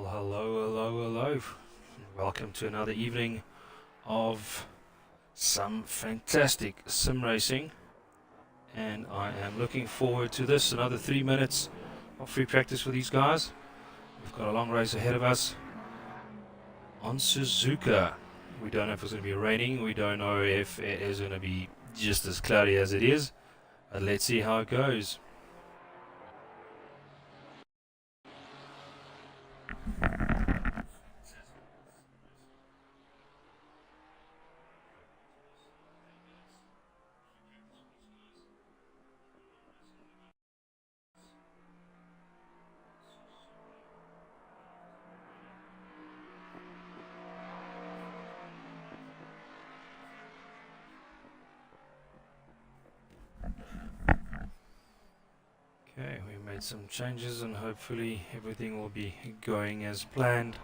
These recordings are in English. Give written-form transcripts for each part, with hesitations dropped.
Well, hello. Welcome to another evening of some fantastic sim racing, and I am looking forward to this. Another 3 minutes of free practice for these guys. We've got a long race ahead of us on Suzuka. We don't know if it's going to be raining. We don't know if it is going to be just as cloudy as it is, but let's see how it goes. Okay, we made some changes and hopefully everything will be going as planned.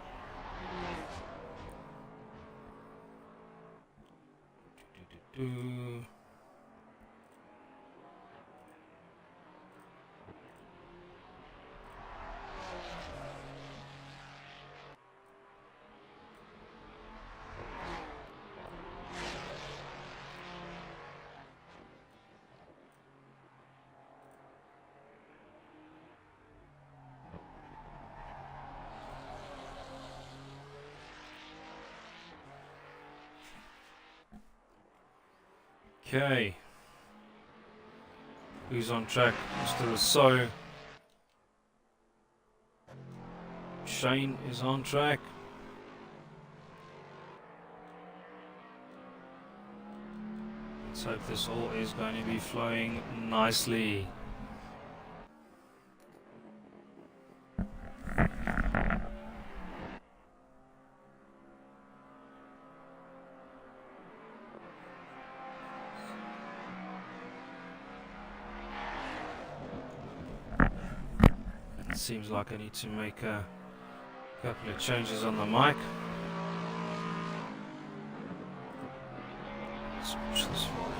Okay, who's on track? Mr. Rousseau. Shane is on track. Let's hope this all is going to be flowing nicely. Seems like I need to make a couple of changes on the mic. Switch this one.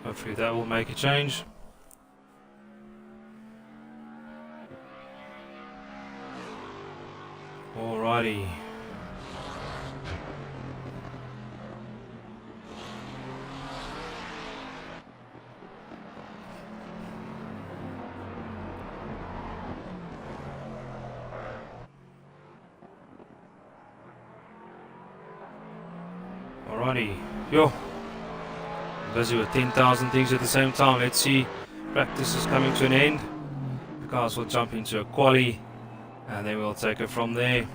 Hopefully that will make a change. Alrighty. Alrighty. Yo. Busy with 10,000 things at the same time. Let's see. Practice is coming to an end. The guys will jump into a quali and then we'll take it from there.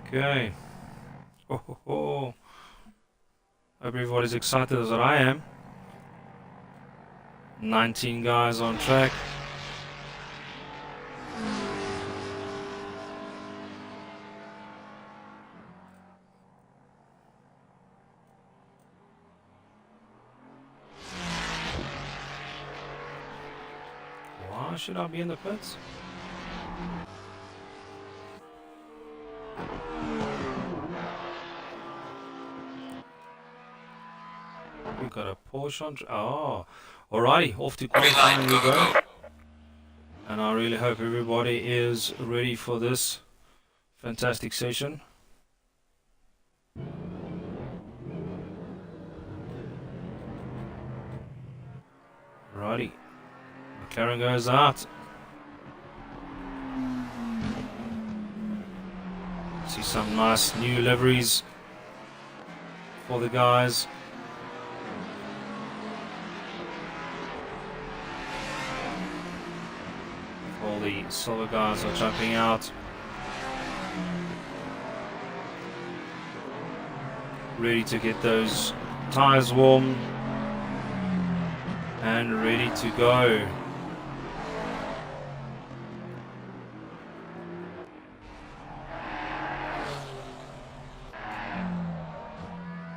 Okay. Hope everybody's excited as I am. 19 guys on track. Why should I be in the pits? We got a Porsche on. Oh, alrighty, off to qualifying we go. And I really hope everybody is ready for this fantastic session. Alrighty, McLaren goes out. See some nice new liveries for the guys. All the silver guys are jumping out. Ready to get those tires warm and ready to go.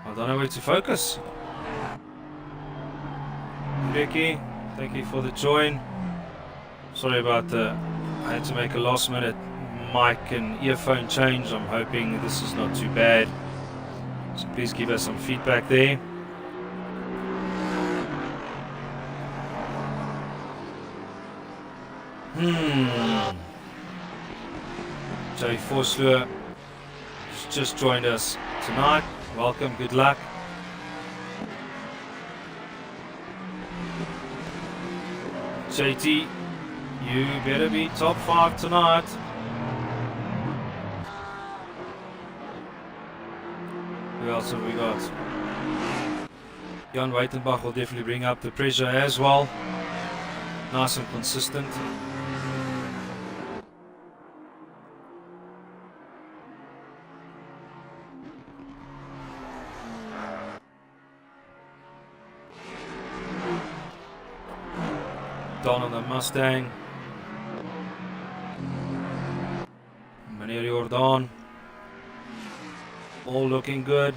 I don't know where to focus. Ricky, thank you for the join. Sorry about I had to make a last minute mic and earphone change. I'm hoping this is not too bad. So please give us some feedback there. Jay Forsleur has just joined us tonight. Welcome, good luck. JT, you better be top 5 tonight. Who else have we got? Jan Weitenbach will definitely bring up the pressure as well. Nice and consistent. Don on the Mustang. Meneer Jordan. All looking good.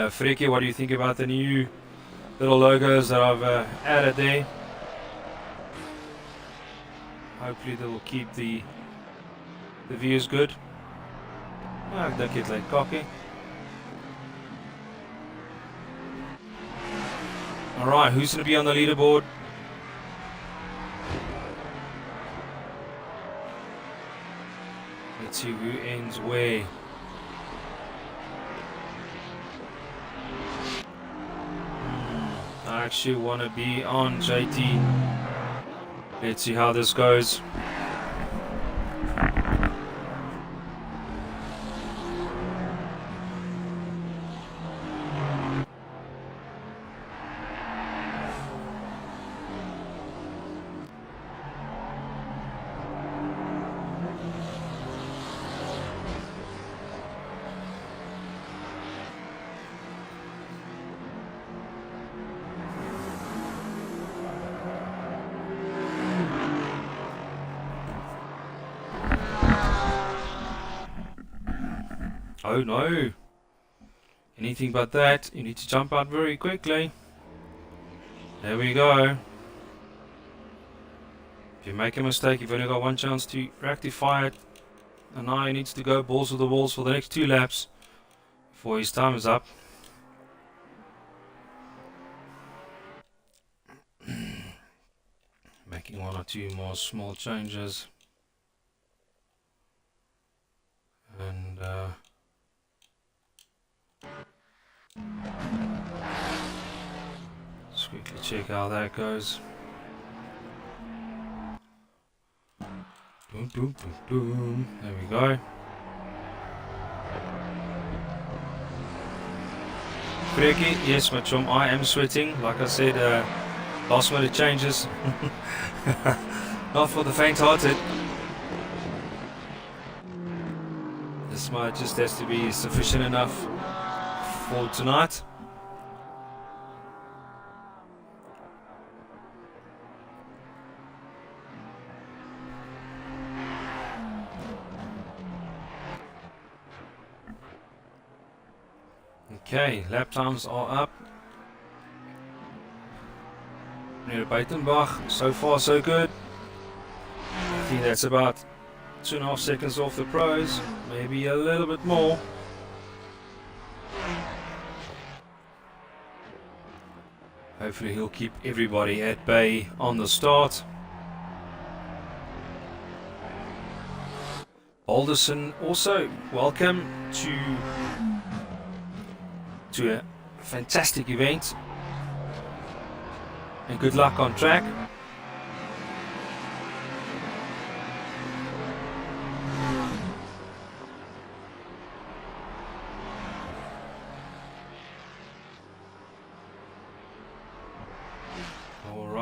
Freaky, what do you think about the new little logos that I've added there? Hopefully they will keep the views good. Don't get like cocky. Alright, who's going to be on the leaderboard? Let's see who ends where. I actually want to be on JT. Let's see how this goes. Oh no, anything but that. You need to jump out very quickly. There we go. If you make a mistake, you've only got one chance to rectify it. And now he needs to go balls to the walls for the next 2 laps before his time is up. Making 1 or 2 more small changes. And let's quickly check how that goes. Boom, boom, boom, boom. There we go. Freaky, yes, my chum, I am sweating. Like I said, last minute changes. Not for the faint-hearted. This might just has to be sufficient enough for tonight. Okay, lap times are up. Meneer Buitenbach, so far so good. I think that's about 2.5 seconds off the pros, maybe a little bit more. Hopefully he'll keep everybody at bay on the start. Alderson also, welcome to a fantastic event and good luck on track.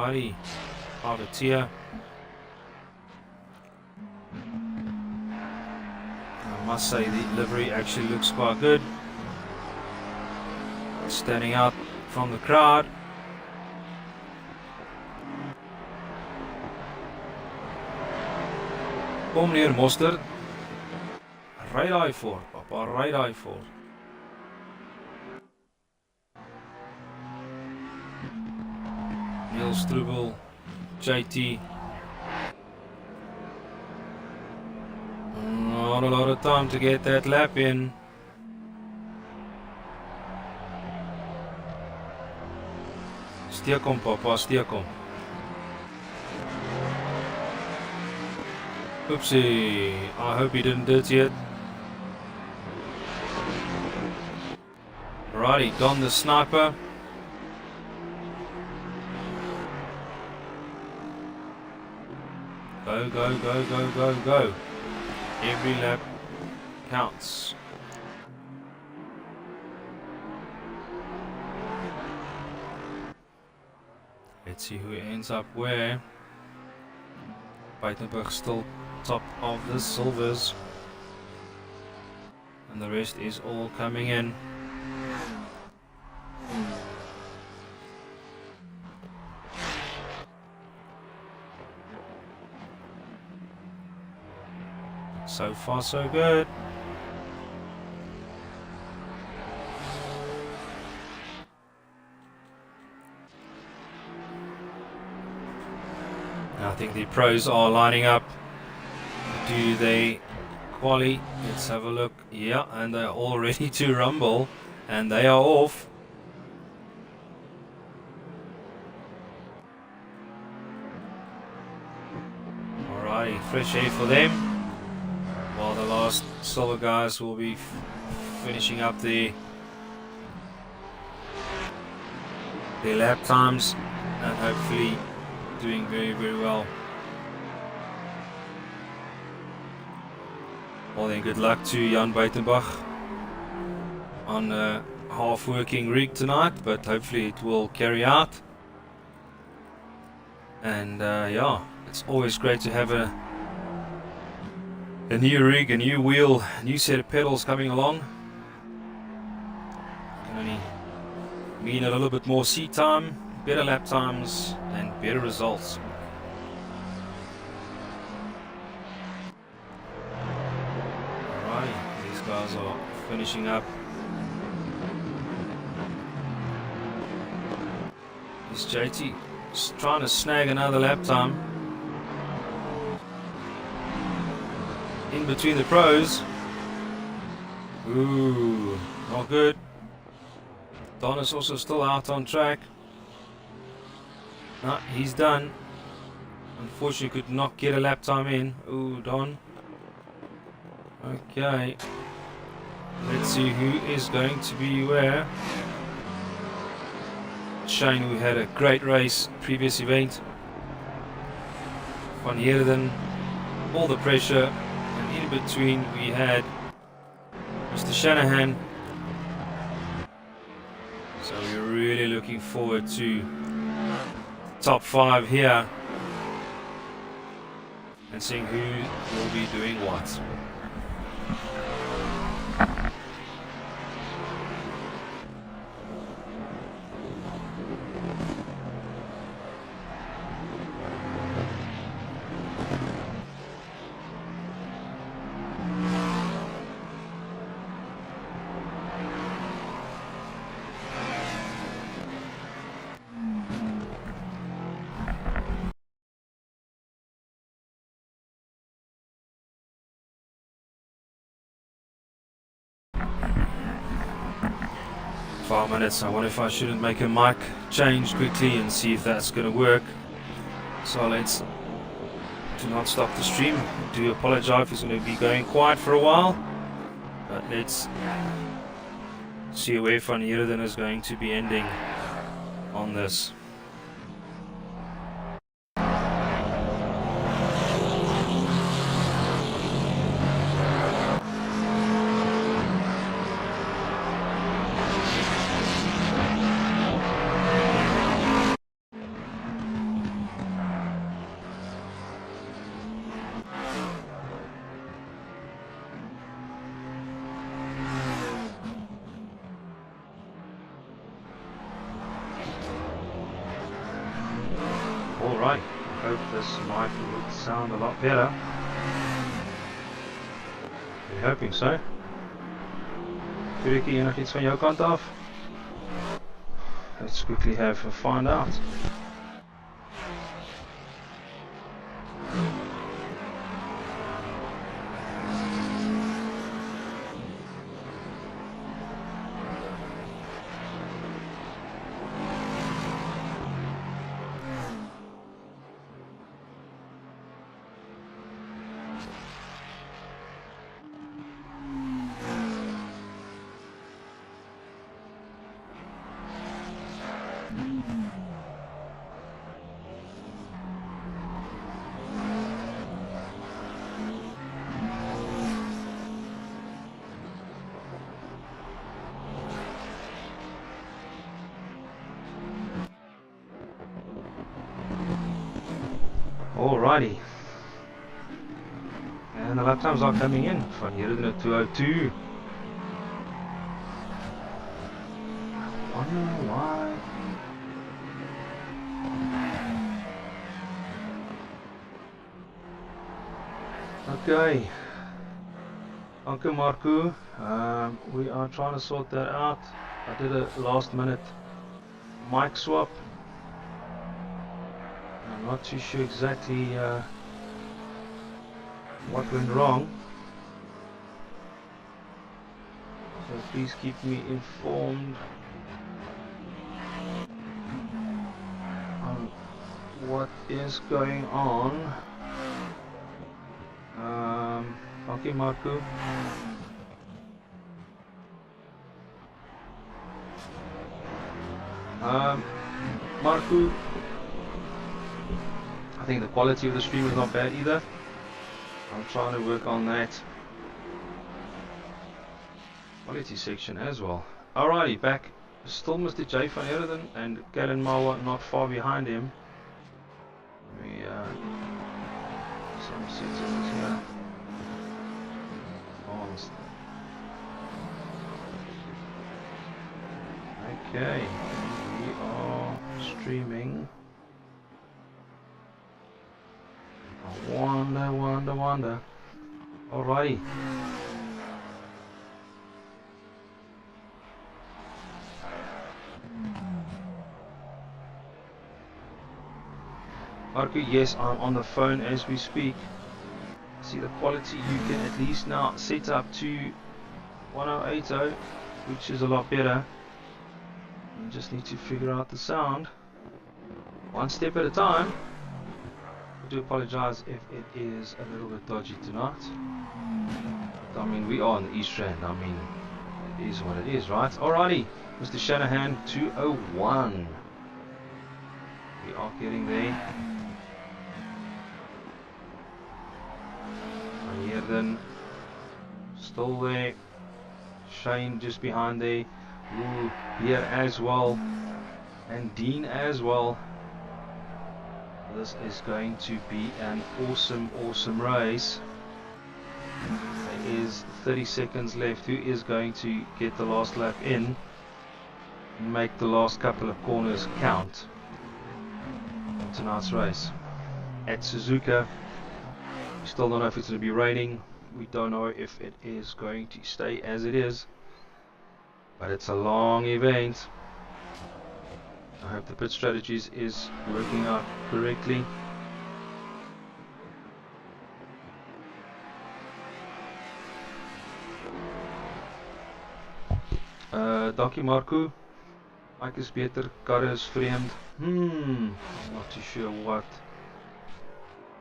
Alrighty, privateer. I must say the livery actually looks quite good. Standing out from the crowd. Kom meneer Mosterd. Ry daai voor, papa, ry daai voor. Neil Struble, JT. Not a lot of time to get that lap in. Steek hom, papa, steek hom. Oopsie, I hope he didn't dirty it. Righty, Don the sniper. Go, go, go, go, go, go. Every lap counts. Let's see who ends up where. Buitenberg still top of the silvers. And the rest is all coming in. So far so good. I think the pros are lining up. Do they quali? Let's have a look. Yeah, and they're all ready to rumble. And they are off. Alrighty, fresh air for them. While the last silver guys will be finishing up their lap times and hopefully doing very, very well. Well then, good luck to Jan Buitenbach on a half working rig tonight, but hopefully it will carry out. And yeah, it's always great to have a new rig, a new wheel, a new set of pedals coming along. Can only mean a little bit more seat time, better lap times and better results. Alright, these guys are finishing up. This JT is trying to snag another lap time. In between the pros. Ooh, not good. Don is also still out on track. No, he's done. Unfortunately, could not get a lap time in. Ooh, Don. Okay. Let's see who is going to be where. Shane, who had a great race previous event. Van Heerden, all the pressure. And in between we had Mr. Shanahan. So we're really looking forward to top 5 here and seeing who will be doing what. Minutes. I wonder if I shouldn't make a mic change quickly and see if that's going to work. So let's do not stop the stream. I do apologize if it's going to be going quiet for a while, but let's see where Van Heerden is going to be ending on this. hope this mic would sound a lot better. We're hoping so. Turkie, nog iets van jouw kant af? Let's quickly have a find out. Alrighty, and the lap times are coming in. Van hier in het 202. I wonder why. Okay, Uncle Marco, we are trying to sort that out. I did a last minute mic swap. I'm not too sure exactly what went wrong, so please keep me informed on what is going on. Okay, Marco. Marco, I think the quality of the stream is not bad either. I'm trying to work on that quality section as well. Alrighty, back. Still Mr. J van Erden and Galen Mawa not far behind him. We some settings here. Okay, we are streaming. Wonder. Alrighty. Marco, yes, I'm on the phone as we speak. See the quality you can at least now set up to 1080, which is a lot better. You just need to figure out the sound one step at a time. I do apologize if it is a little bit dodgy tonight. But, I mean, we are in the East Rand. I mean, it is what it is, right? Alrighty, Mr. Shanahan 201. We are getting there. And here then, still there. Shane just behind there. Ooh, here as well. And Dean as well. This is going to be an awesome race. There is 30 seconds left. Who is going to get the last lap in and make the last couple of corners count in tonight's race? At Suzuka, we still don't know if it's going to be raining. We don't know if it is going to stay as it is. But it's a long event. I hope the pit strategies is working out correctly. Dankie Marco. Ek is beter, karre is vreemd. I'm not too sure what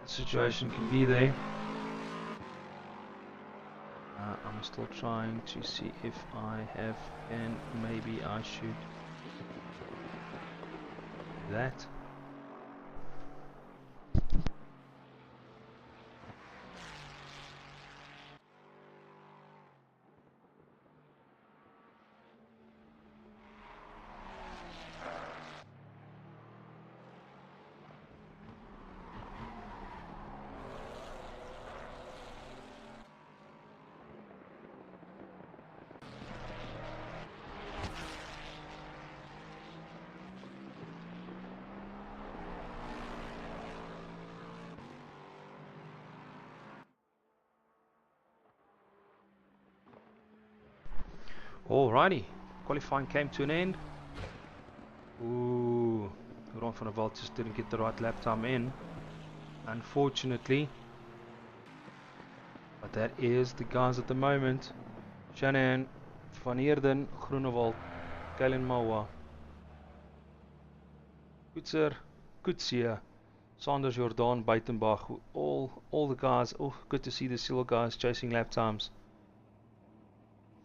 the situation can be there. I'm still trying to see if I have, and maybe I should that. Alrighty, qualifying came to an end. Ooh, Ron van der Walt just didn't get the right lap time in, unfortunately. But that is the guys at the moment. Shannon, Van Heerden, Groenewald, Kalen Mawa, Koetser, Koetsia, Sanders, Jordan, Buitenbach, all the guys. Oh, good to see the silver guys chasing lap times.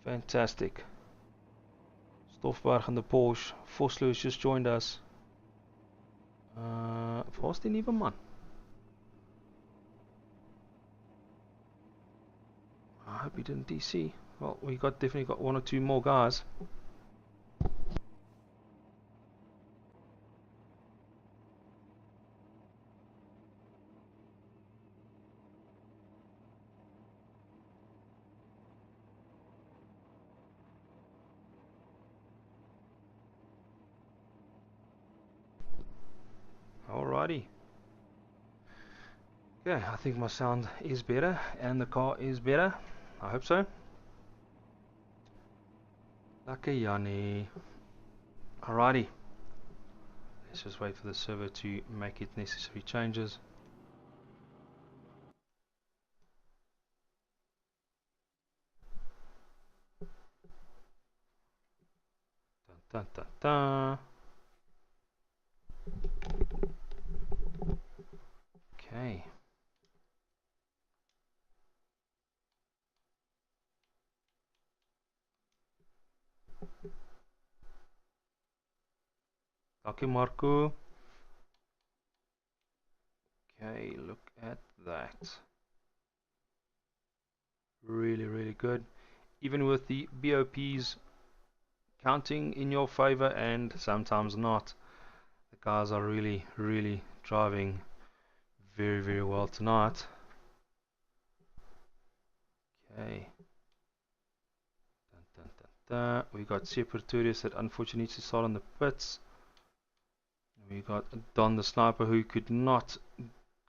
Fantastic. Stoffberg and the Porsche. Vosloo has just joined us. Waar's die nuwe man? I hope he didn't DC. Well, we definitely got one or two more guys. Alrighty. Okay, I think my sound is better and the car is better. I hope so. Lucky Yanni. Alrighty. Let's just wait for the server to make its necessary changes. Dun, dun, dun, dun. Okay. Dankie Marco. Okay, look at that. Really, really good. Even with the BOPs counting in your favor and sometimes not, the guys are really, really driving very, very well tonight. Okay. Dun, dun, dun, dun. We got Separaturis that unfortunately needs to start on the pits. We got Don the Sniper who could not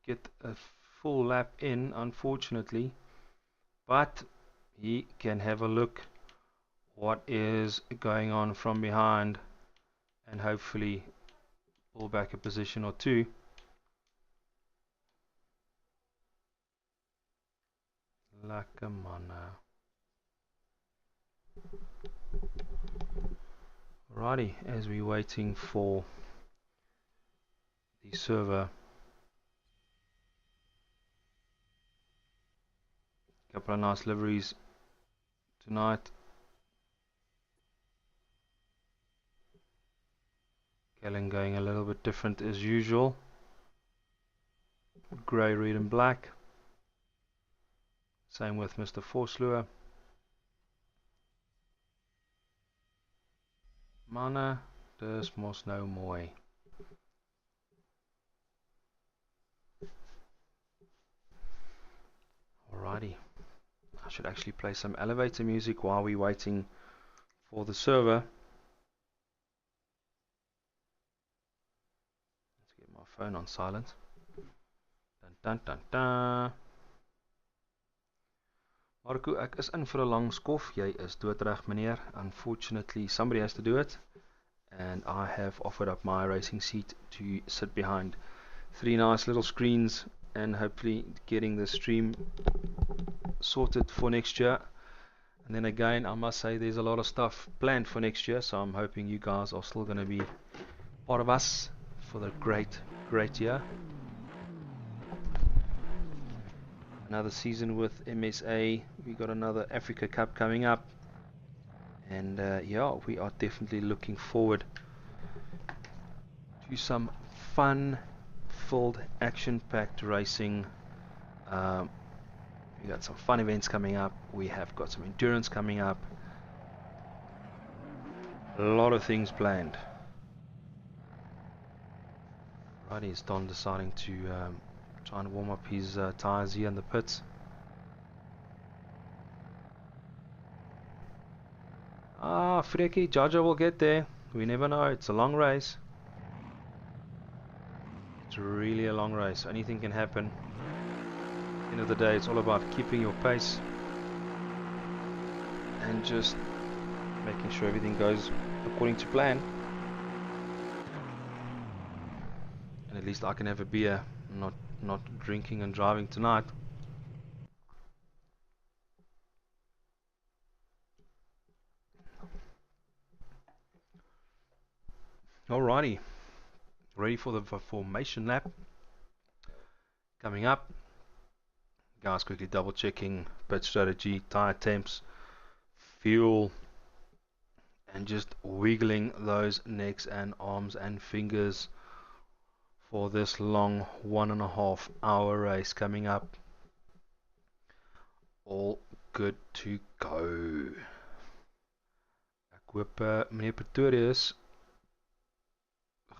get a full lap in, unfortunately, but he can have a look what is going on from behind and hopefully pull back a position or two. Lekker man. Righty, as we're waiting for the server. Couple of nice liveries tonight. Kellen going a little bit different as usual. Grey, red and black. Same with Mr. Vosloo. Mana, dis mos nou mooi. Alrighty. I should actually play some elevator music while we're waiting for the server. Let's get my phone on silent. Dun dun dun dun. Marco, ek is in vir 'n lang skof. Jy is doodreg, meneer. Unfortunately, somebody has to do it. And I have offered up my racing seat to sit behind 3 nice little screens and hopefully getting the stream sorted for next year. And then again, I must say there's a lot of stuff planned for next year, so I'm hoping you guys are still going to be part of us for the great year. Another season with MSA. We got another Africa Cup coming up, and yeah, we are definitely looking forward to some fun-filled, action-packed racing. We got some fun events coming up. We have got some endurance coming up. A lot of things planned. Right, is Don deciding to try and warm up his tyres here in the pits. Ah, Freaky, Jaja will get there. We never know. It's a long race. It's really a long race. Anything can happen. At the end of the day, it's all about keeping your pace and just making sure everything goes according to plan. And at least I can have a beer, not drinking and driving tonight. Alrighty, ready for the formation lap coming up. Guys, quickly double checking pit strategy, tire temps, fuel, and just wiggling those necks and arms and fingers for this long 1.5 hour race coming up. All good to go. Ek hoop meneer Pretorius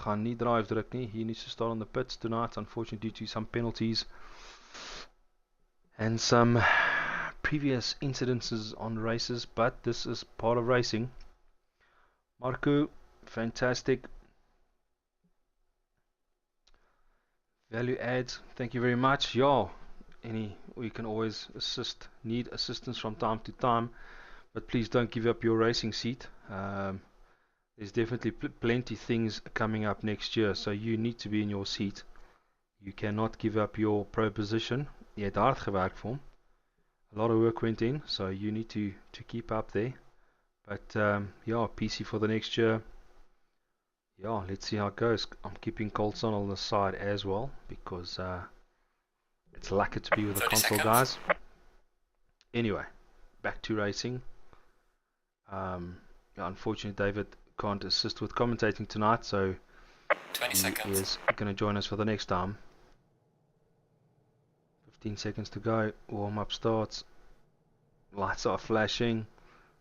gaan nie drive druk nie. He needs to start on the pits tonight, unfortunately due to some penalties and some previous incidences on races, but this is part of racing. Marco, fantastic. Value adds, thank you very much. Yeah, we can always need assistance from time to time, but please don't give up your racing seat. There's definitely plenty things coming up next year, so you need to be in your seat. You cannot give up your pro position. Jy het hard gewerk vir hom. A lot of work went in, so you need to keep up there. But yeah, PC for the next year. Yeah, let's see how it goes. I'm keeping Colson on the side as well, because it's lucky to be with the console guys. Anyway, back to racing. Yeah, unfortunately David can't assist with commentating tonight, so 20 he seconds. is going to join us for the next time. 15 seconds to go. Warm up starts. Lights are flashing.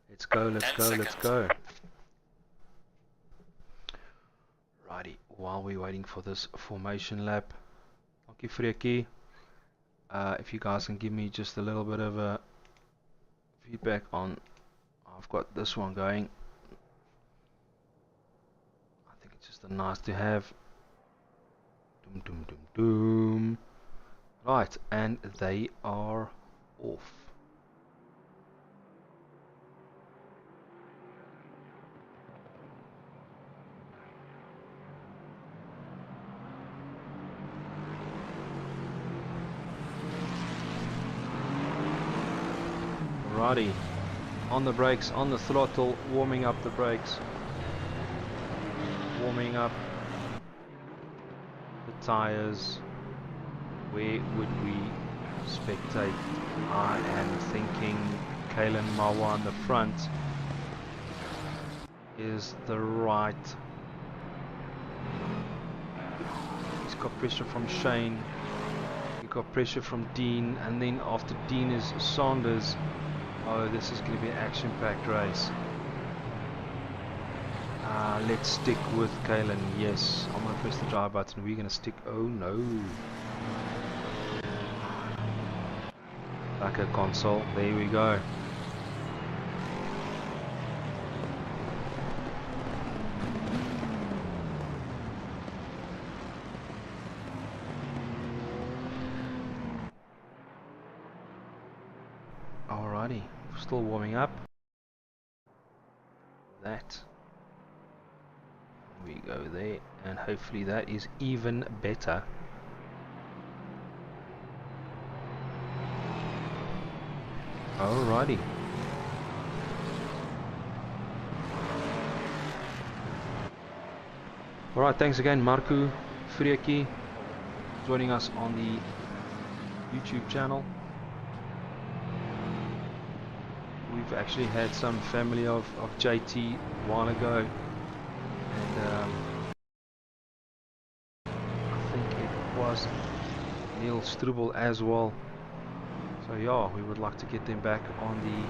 Let's go, let's go, let's go. Righty, while we're waiting for this formation lap, thank you, Freekie. If you guys can give me just a little bit of a feedback on, I've got this one going. I think it's just a nice to have. Doom, doom, doom, doom. Right, and they are off. Alrighty, on the brakes, on the throttle, warming up the brakes, warming up the tires. Where would we spectate? I am thinking Kalen Mawa on the front is the right. He's got pressure from Shane, he got pressure from Dean, and then after Dean is Saunders. Oh, this is going to be an action-packed race. Let's stick with Kalen. Yes, I'm going to press the drive button. We're going to stick. Oh no. Like a console. There we go. Alrighty. Still warming up. That. We go there, and hopefully that is even better. Alrighty. Alright, thanks again Marco Frieki joining us on the YouTube channel. We've actually had some family of JT a while ago, and I think it was Neil Struble as well. So yeah, we would like to get them back on the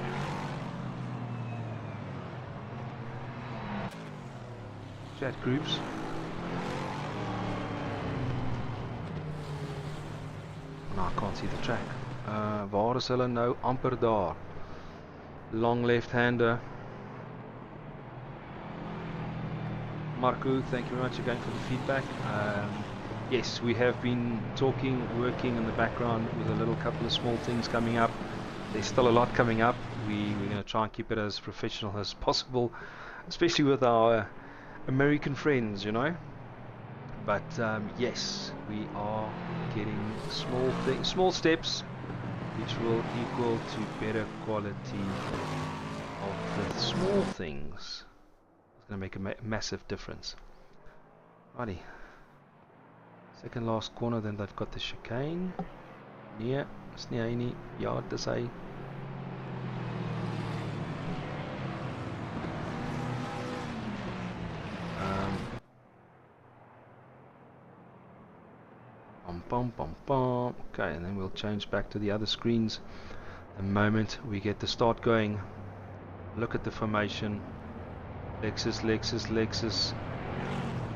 chat groups. No, I can't see the track. Waar is hulle nou? Amper daar. Long left-hander. Marco, thank you very much again for the feedback. Yes, we have been talking, working in the background with a little couple of small things coming up. there's still a lot coming up. We're going to try and keep it as professional as possible, especially with our American friends, you know. But yes, we are getting small steps, which will equal to better quality of the small things. It's going to make a massive difference. Righty. Second last corner, then they've got the chicane. Yeah, it's nie nie. Ja, dis hy. Okay, and then we'll change back to the other screens the moment we get the start going. Look at the formation. Lexus, Lexus, Lexus.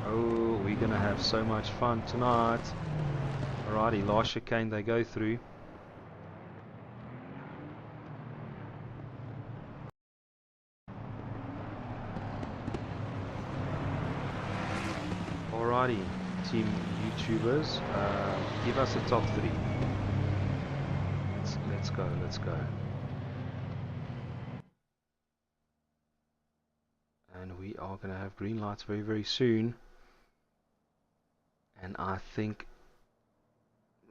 Oh, we're gonna have so much fun tonight. Alrighty, last chicane they go through. Alrighty, team YouTubers, give us a top 3. Let's go, let's go. And we are going to have green lights very, very soon. And I think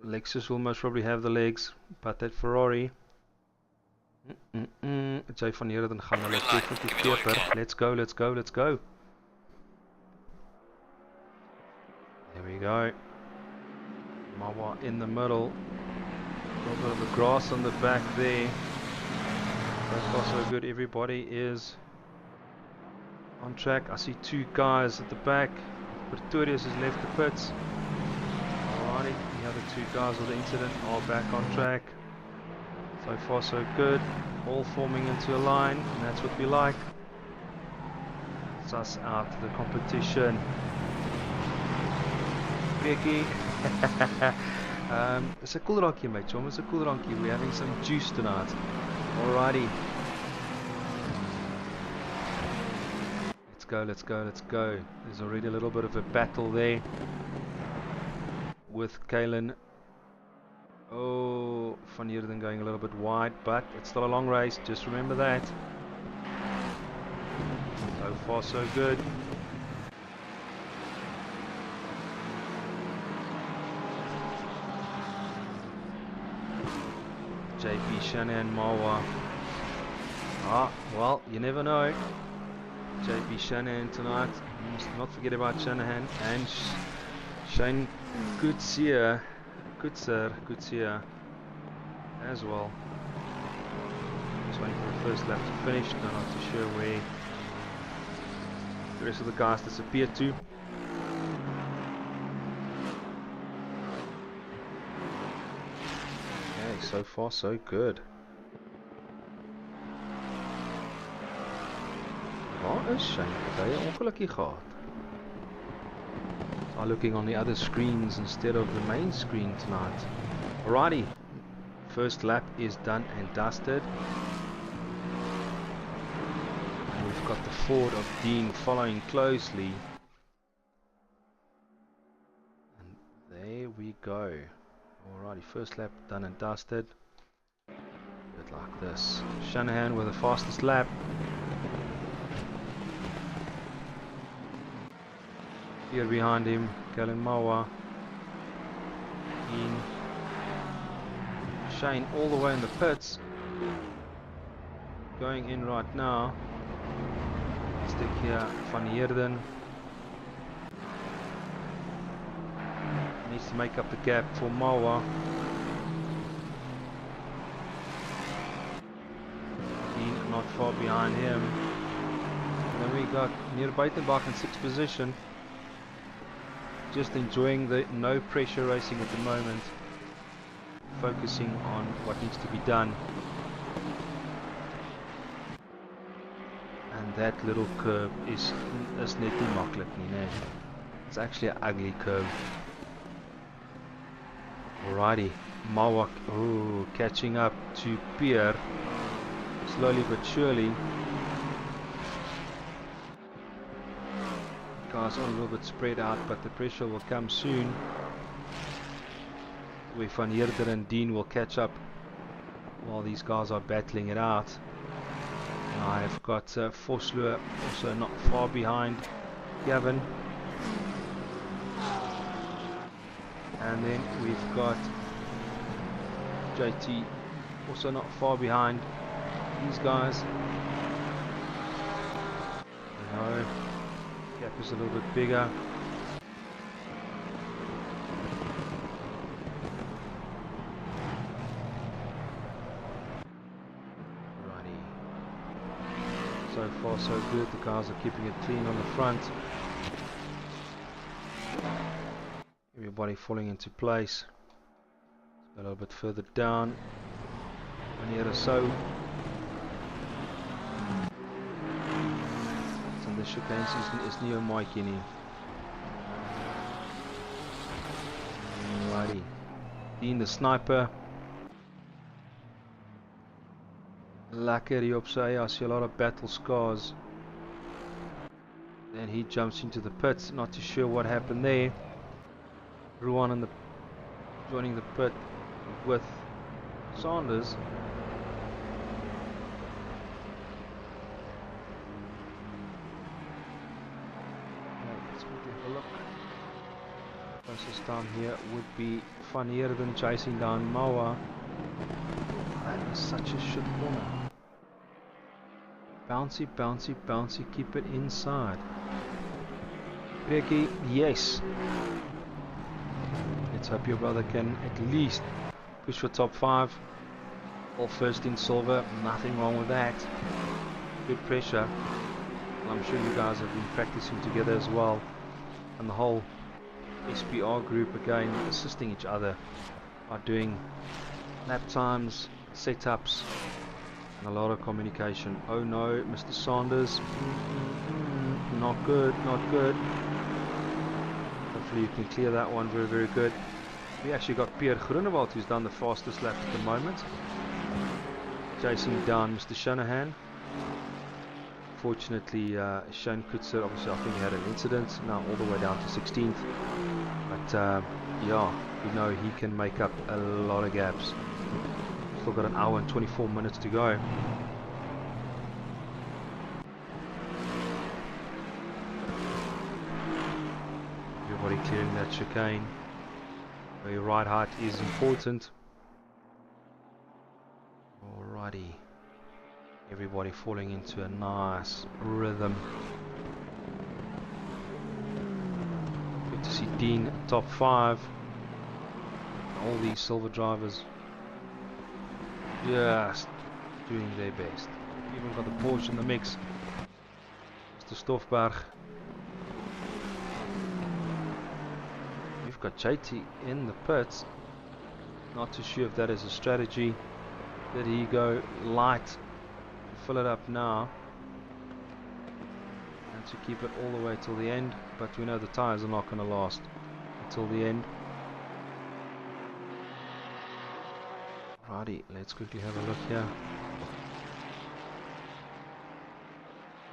Lexus will most probably have the legs, but that Ferrari... Jay van Heerden gaan hulle definitief peper. Let's go, let's go, let's go. There we go. Mawa in the middle. A little bit of the grass on the back there. So far so good. Everybody is on track. I see 2 guys at the back. Pretorius has left the pits. Alrighty, the other 2 guys with the incident are back on track. So far so good. All forming into a line, and that's what we like. It's us out to the competition. Breakie. It's a cool rankie, mate, Chom. It's a cool rankie. We're having some juice tonight. Alrighty. Let's go, let's go, let's go. There's already a little bit of a battle there with Kalen. Oh, Van Heerden going a little bit wide, but it's still a long race. Just remember that. So far, so good. JP, Shanahan, Mawa. Ah, well, you never know. JP Shanahan tonight. You must not forget about Shanahan and Shane Goodseer as well. Just waiting for the first lap to finish. No, not too sure where the rest of the guys disappeared to. Okay, so far so good. Waar is Shane? Het hy 'n ongelukkie gehad? Are looking on the other screens instead of the main screen tonight. Alrighty, first lap is done and dusted. And we've got the Ford of Dean following closely. And there we go. Alrighty, first lap done and dusted. A bit like this. Shanahan with the fastest lap. Here behind him, Kellen Mawa. In. Shane all the way in the pits. Going in right now. Stick here, Van Heerden. Needs to make up the gap for Mawa. In not far behind him. And then we got Neer Buitenbach in 6th position. Just enjoying the no pressure racing at the moment, focusing on what needs to be done. And that little curve is net nie maklik nie, nee. It's actually an ugly curve. Alrighty, Mawak, oh, catching up to Pierre, slowly but surely. Cars are a little bit spread out, but the pressure will come soon. Where Van Heerden and Dean will catch up while these guys are battling it out. I've got Vosloo also not far behind Gavin. And then we've got JT also not far behind these guys. Gap is a little bit bigger. So far so good, the cars are keeping it clean on the front. Everybody falling into place. A little bit further down. One here or so. So the chicane is Neo Mikey. Alrighty. Dean the sniper. Lekker hier op sy, I see a lot of battle scars. Then he jumps into the pits, not too sure what happened there. Ruan joining the pit with Sanders. Let's quickly have a look. Closest time here would be funnier than chasing down Mawa. That is such a shit corner. Bouncy, bouncy, bouncy, keep it inside. Ricky, yes. Let's hope your brother can at least push for top 5. Or first in silver, nothing wrong with that. Good pressure. And I'm sure you guys have been practicing together as well. And the whole SPR group again assisting each other by doing lap times, setups, and a lot of communication. Oh no, Mr. Sanders. Not good, not good. Hopefully you can clear that one. Very, very good. We actually got Pierre Groenewald, who's done the fastest lap at the moment, chasing down Mr. Shanahan. Fortunately, Shane Kutzer, obviously I think he had an incident, now all the way down to 16th. But yeah, you know he can make up a lot of gaps. Still got an hour and 24 minutes to go. Everybody clearing that chicane. Where your ride height is important. Alrighty. Everybody falling into a nice rhythm. Good to see Dean top 5. All these silver drivers just doing their best. Even got the Porsche in the mix. Mr. Stoffberg. We've got JT in the pits. Not too sure if that is a strategy. Did he go light? Fill it up now. And to keep it all the way till the end. But we know the tyres are not going to last until the end. Righty, let's quickly have a look here.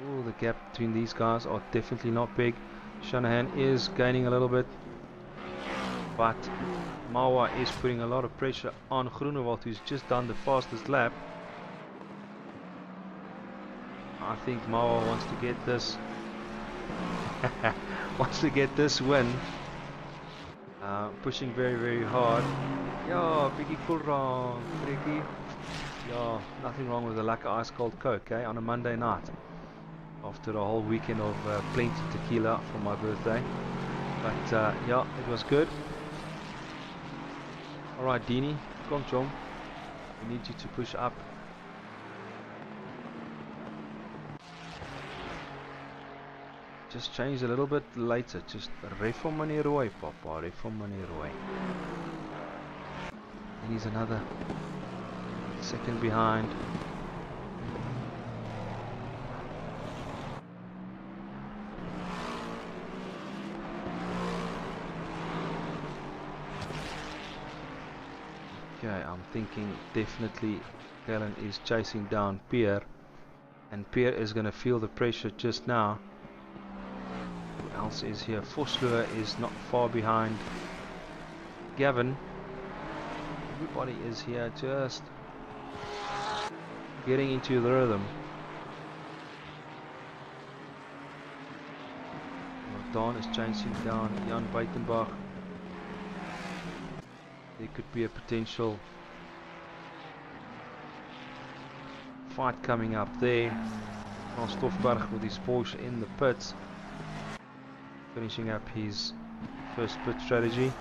Oh, the gap between these guys are definitely not big. Shanahan is gaining a little bit, but Mawa is putting a lot of pressure on Groenewald, who's just done the fastest lap. I think Mawa wants to get this win. Pushing very, very hard. Yeah, Biggie Kulrong, Ricky. Yeah, nothing wrong with a lack of ice cold Coke, on a Monday night. After a whole weekend of plenty tequila for my birthday. But yeah, it was good. Alright, Deanie, come Chom. We need you to push up. Just change a little bit later. Just ref on meneer Roy, papa. Ref on meneer Roy. And he's another second behind. Okay, I'm thinking definitely Kellen is chasing down Pierre. And Pierre is going to feel the pressure just now. Who else is here? Vosloo is not far behind Gavin. Everybody is here just getting into the rhythm. Don is chasing down Jan Buitenbach. There could be a potential fight coming up there. Frans Stoffberg with his Porsche in the pits, finishing up his first pit strategy.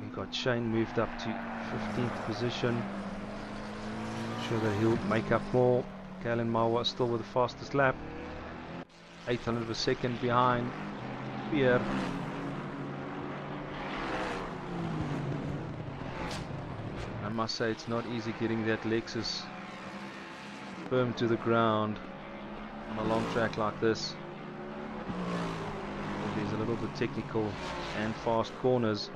We got Shane moved up to 15th position. I'm sure that he'll make up more. Galen Mawa still with the fastest lap, 800 of a second behind Pierre. I must say it's not easy getting that Lexus firm to the ground on a long track like this. There's a little bit technical and fast corners.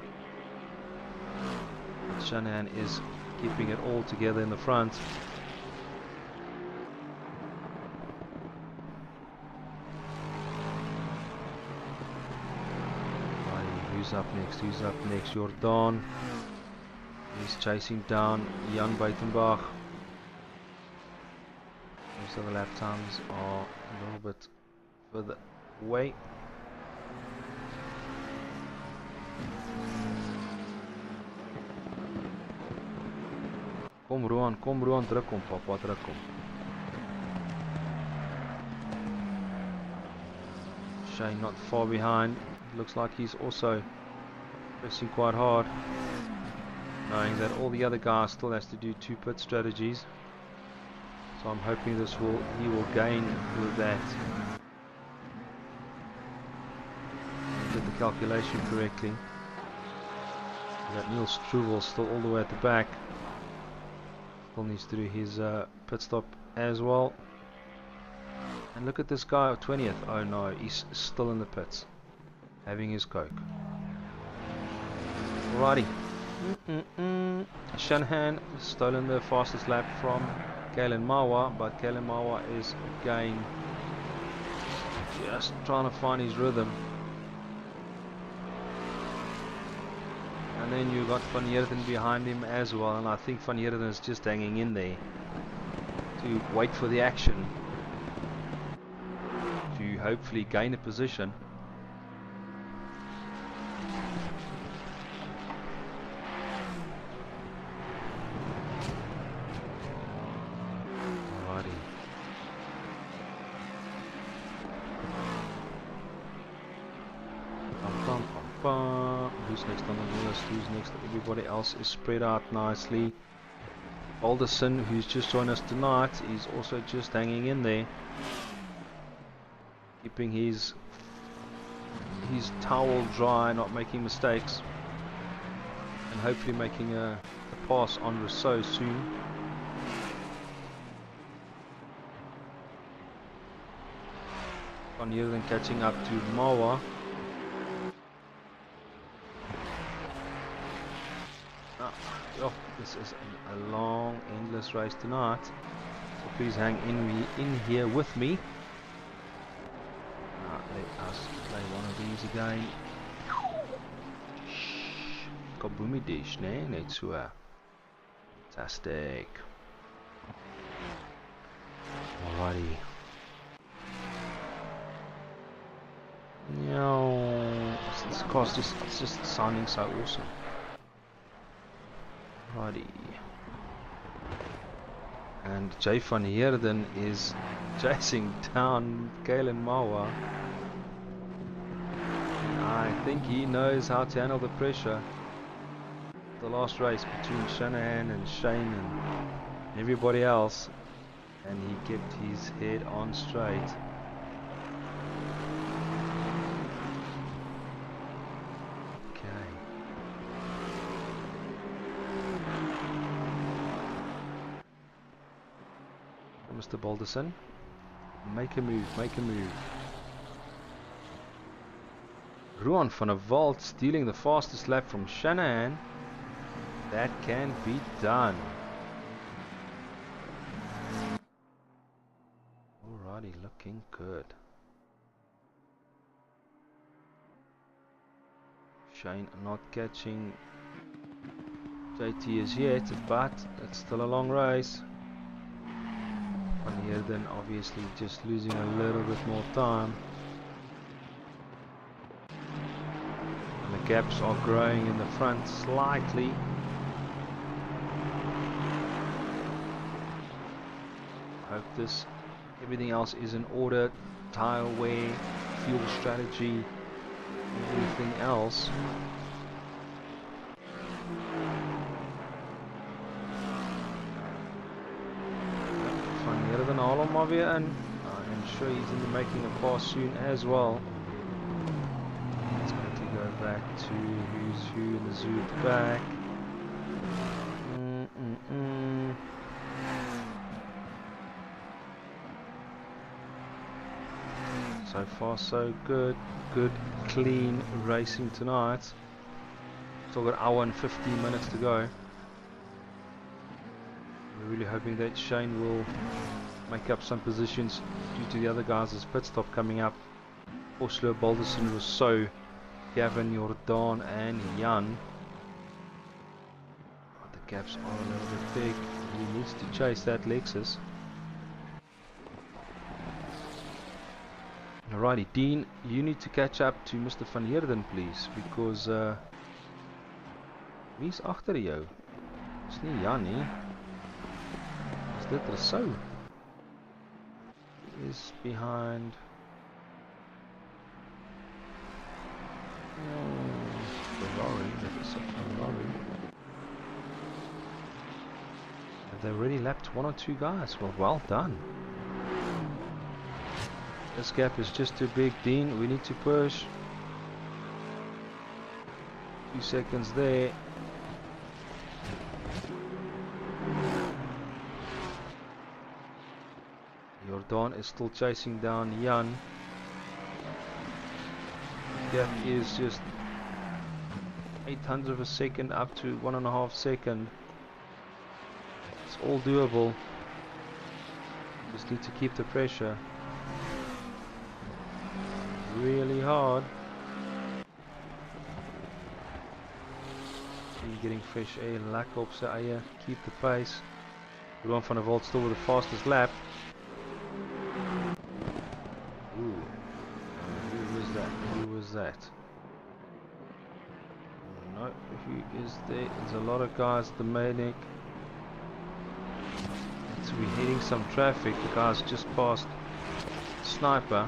Shanahan is keeping it all together in the front. Who's up next? Who's up next? Jordan. He's chasing down Jan Buitenbach. Most of the lap times are a little bit further away. Kom Roan, druk hom, papa, druk hom. Shane not far behind. Looks like he's also pressing quite hard, knowing that all the other guys still has to do 2 pit strategies. So I'm hoping he will gain with that. Did the calculation correctly. That Niels Struvel still all the way at the back. Still needs to do his pit stop as well. And look at this guy at 20th. Oh no, he's still in the pits, having his coke. Alrighty. Shanahan stolen the fastest lap from Galen Mawa, but Galen Mawa is again just trying to find his rhythm. And then you got Van Heerden behind him as well, and I think Van Heerden is just hanging in there to wait for the action to hopefully gain a position. Who's next on the list? Who's next? Everybody else is spread out nicely. Alderson, who's just joined us tonight, is also just hanging in there, keeping his towel dry, not making mistakes, and hopefully making a pass on Rousseau soon. Van Heerden catching up to Mawa. Oh, this is a long, endless race tonight, so please hang in here with me. Let us play one of these again. Kaboomie dish, nee? Net so. Fantastic. Alrighty. No, this car's just sounding so awesome. Alrighty. And Jay van Heerden is chasing down Galen Mawa. I think he knows how to handle the pressure. The last race between Shanahan and Shane and everybody else, and he kept his head on straight. Mr. Balderson, make a move, make a move. Ruan van der Walt stealing the fastest lap from Shanahan. That can be done. Alrighty, looking good. Shane not catching JT as yet, but it's still a long race. Van Heerden obviously just losing a little bit more time. And the gaps are growing in the front slightly. Hope everything else is in order. Tire wear, fuel strategy, everything else. Van Heerden haal hom maar weer in. I'm sure he's in the making a pass soon as well. Let's quickly go back to who's who in the zoo at the back. So far so good. Good clean racing tonight. Still got an hour and 15 minutes to go. We're really hoping that Shane will make up some positions due to the other guys' pit stop coming up. Oslo, Balderson, Rousseau, Gavin, Jordan and Jan. But the gaps are a little bit big. He needs to chase that Lexus. Alrighty, Dean, you need to catch up to Mr. Van Heerden, please, because wie's agter jou? Dis nie Jan nie. Is dit Rousseau? He is behind. Ferrari, that is a Ferrari. Have they already lapped one or two guys? Well done. This gap is just too big, Dean. We need to push. 2 seconds there. Jordan is still chasing down Jan. The gap is just 800 of a second up to 1.5 seconds. It's all doable. Just need to keep the pressure really hard. Getting fresh air, lekker op sy eie, keep the pace. Rowan van der Walt still with the fastest lap. Ooh, who was that? Who was that? No, who is there? There's a lot of guys at the Manic. So we're hitting some traffic. The guys just passed Sniper.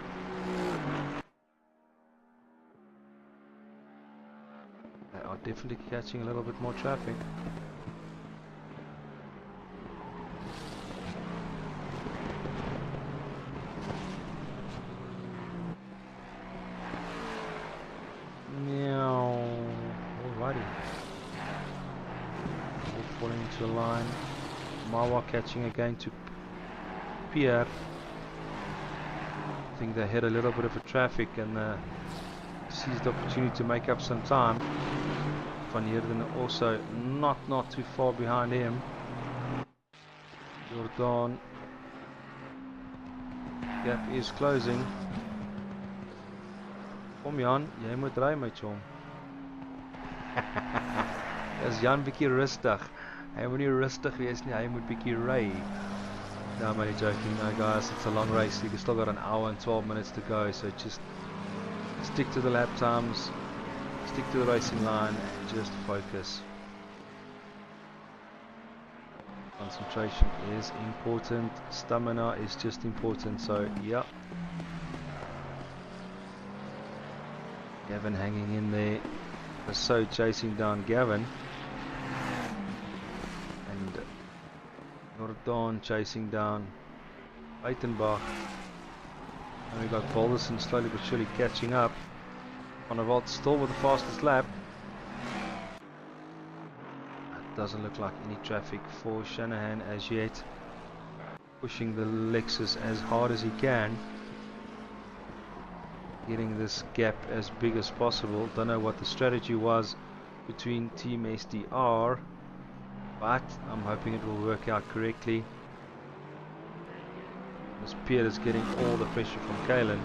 Definitely catching a little bit more traffic. Meow. Alrighty. All falling into line. Mawa catching again to Pierre. I think they had a little bit of a traffic and seized the opportunity to make up some time. Van Heerden also not too far behind him. Jordan. Gap is closing. Kom Jan, jy moet ry my chom. Is Jan bietjie rustig. Hy moet nie rustig wees nie, hy moet bietjie ry. No, I'm only joking. No guys, it's a long race. You've still got an hour and 12 minutes to go, so just stick to the lap times. Stick to the racing line and just focus. Concentration is important. Stamina is just important. So, yeah. Gavin hanging in there. So chasing down Gavin. And Jordan chasing down Buitenbach. And we've got Balderson slowly but surely catching up. Van der Walt still with the fastest lap. It doesn't look like any traffic for Shanahan as yet. Pushing the Lexus as hard as he can. Getting this gap as big as possible. Don't know what the strategy was between Team SDR, but I'm hoping it will work out correctly. This Pierre is getting all the pressure from Kalen.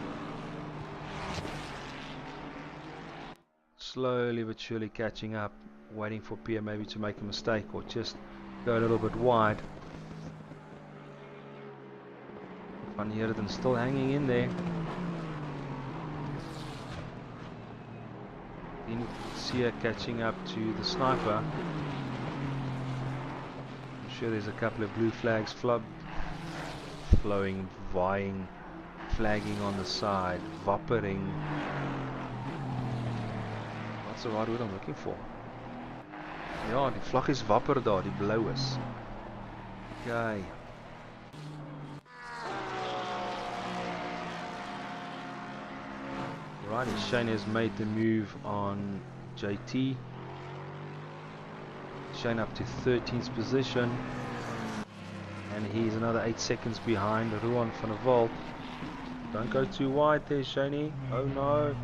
Slowly but surely catching up. waiting for Pierre maybe to make a mistake or just go a little bit wide. Van Heerden still hanging in there. Then Sia catching up to the sniper. I'm sure there's a couple of blue flags flowing, vying, flagging on the side, wappering. What's the right word I'm looking for? Ja, die vlag is wapper daar, die blauw is. Okay. Right, Shane has made the move on JT. Shane up to 13th position. And he's another 8 seconds behind Ruan van der Walt. Don't go too wide there, Shane. Oh no.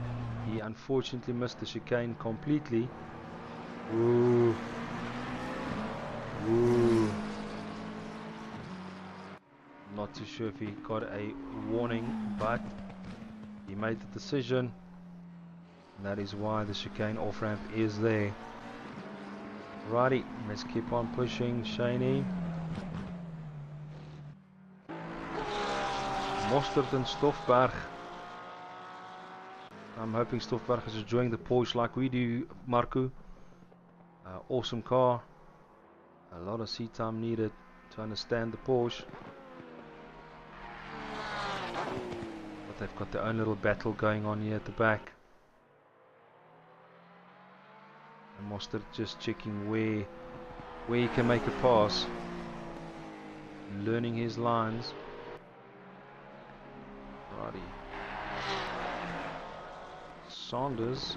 He unfortunately missed the chicane completely. Ooh. Ooh. Not too sure if he got a warning, but he made the decision. And that is why the chicane off ramp is there. Righty, let's keep on pushing, Shaney. Mostert and Stoffberg. I'm hoping Stoffberg is enjoying the Porsche like we do, Marco. Awesome car. A lot of seat time needed to understand the Porsche. But they've got their own little battle going on here at the back. And Mostert just checking where he can make a pass. Learning his lines. Righty. Saunders.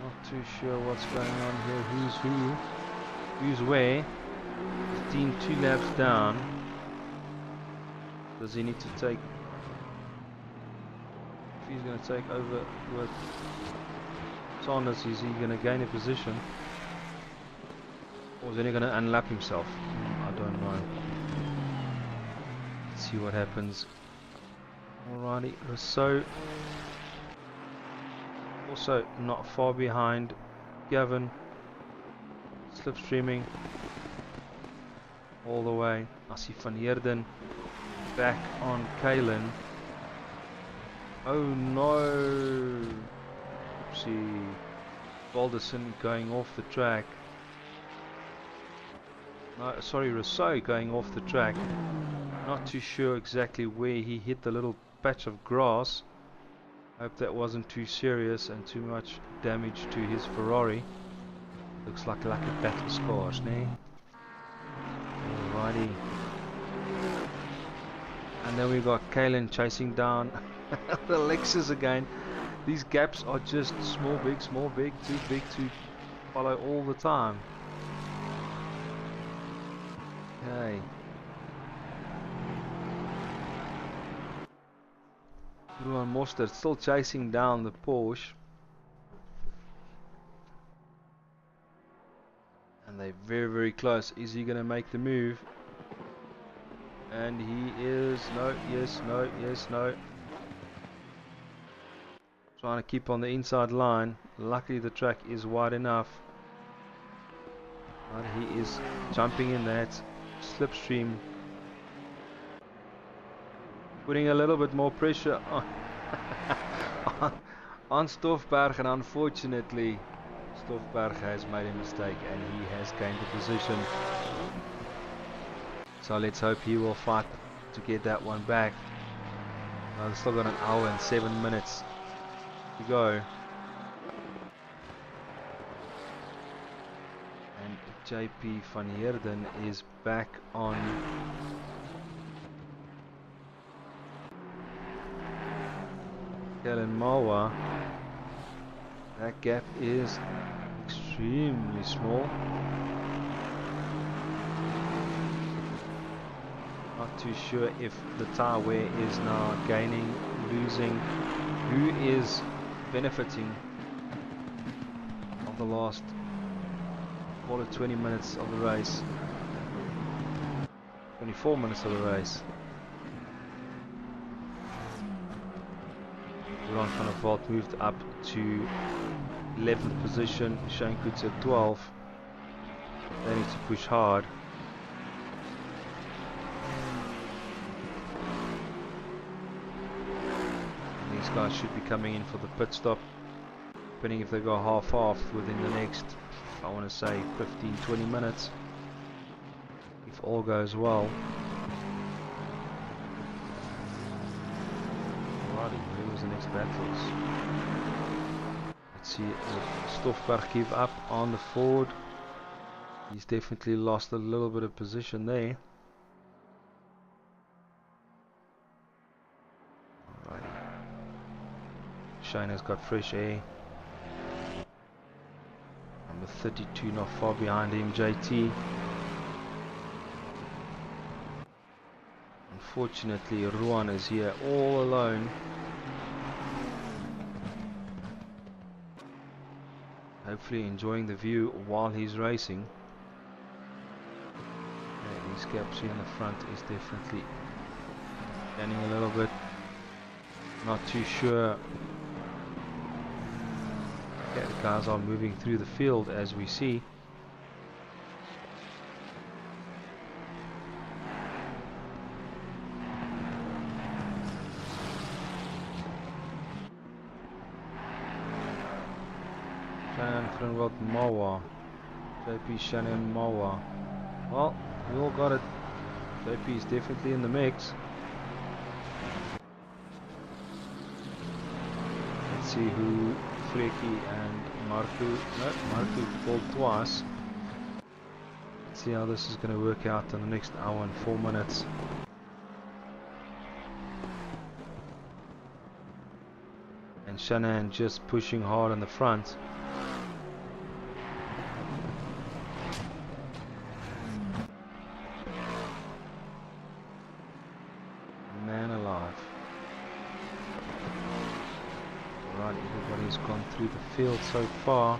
Not too sure what's going on here. Who's who? Who's where? Dean 2 laps down. Does he need to take? If he's going to take over with Saunders, is he going to gain a position? Or is he going to unlap himself? I don't know. Let's see what happens. Alrighty, Rousseau also not far behind Gavin, slipstreaming all the way. I see Van Heerden back on Kalen. Oh no! Oopsie. Balderson going off the track. No, sorry, Rousseau going off the track. Not too sure exactly where he hit the little patch of grass. Hope that wasn't too serious and too much damage to his Ferrari. Looks like a battle scars, ne? Alrighty. And then we got Kalen chasing down the Lexus again. These gaps are just small, big, too big to follow all the time. Okay. Ruan Mostert still chasing down the Porsche. And they're very, very close. Is he going to make the move? And he is. No, yes, no, yes, no. Trying to keep on the inside line. Luckily the track is wide enough. But he is jumping in that slipstream. Putting a little bit more pressure on Stoffberg, and unfortunately Stoffberg has made a mistake and he has gained the position. So let's hope he will fight to get that one back. Now they've still got an hour and 7 minutes to go. And JP Van Heerden is back on Kellen Mawa. That gap is extremely small. Not too sure if the tire wear is now gaining, losing. Who is benefiting of the last, call it 20 minutes of the race, 24 minutes of the race? Ron van der Vault moved up to 11th position. Shane Coetzee at 12th. They need to push hard. And these guys should be coming in for the pit stop, depending if they go half within the next, I want to say 15-20 minutes, if all goes well. Alrighty, who was the next battles? Let's see, Stoffberg give up on the Ford. He's definitely lost a little bit of position there. Alrighty. Shane has got fresh air. Number 32 not far behind him, JT. Unfortunately, Ruan is here all alone. Hopefully enjoying the view while he's racing. Okay, these gaps here in the front is definitely scanning a little bit. Not too sure. Okay, the cars are moving through the field as we see. Shannon Frenwald Mawa. JP Shannon Mawa. Well, we all got it. JP is definitely in the mix. Let's see who Freki and Marku. No, Marku pulled twice. Let's see how this is going to work out in the next hour and 4 minutes. And Shannon just pushing hard in the front. Man alive. Alright, everybody's gone through the field so far.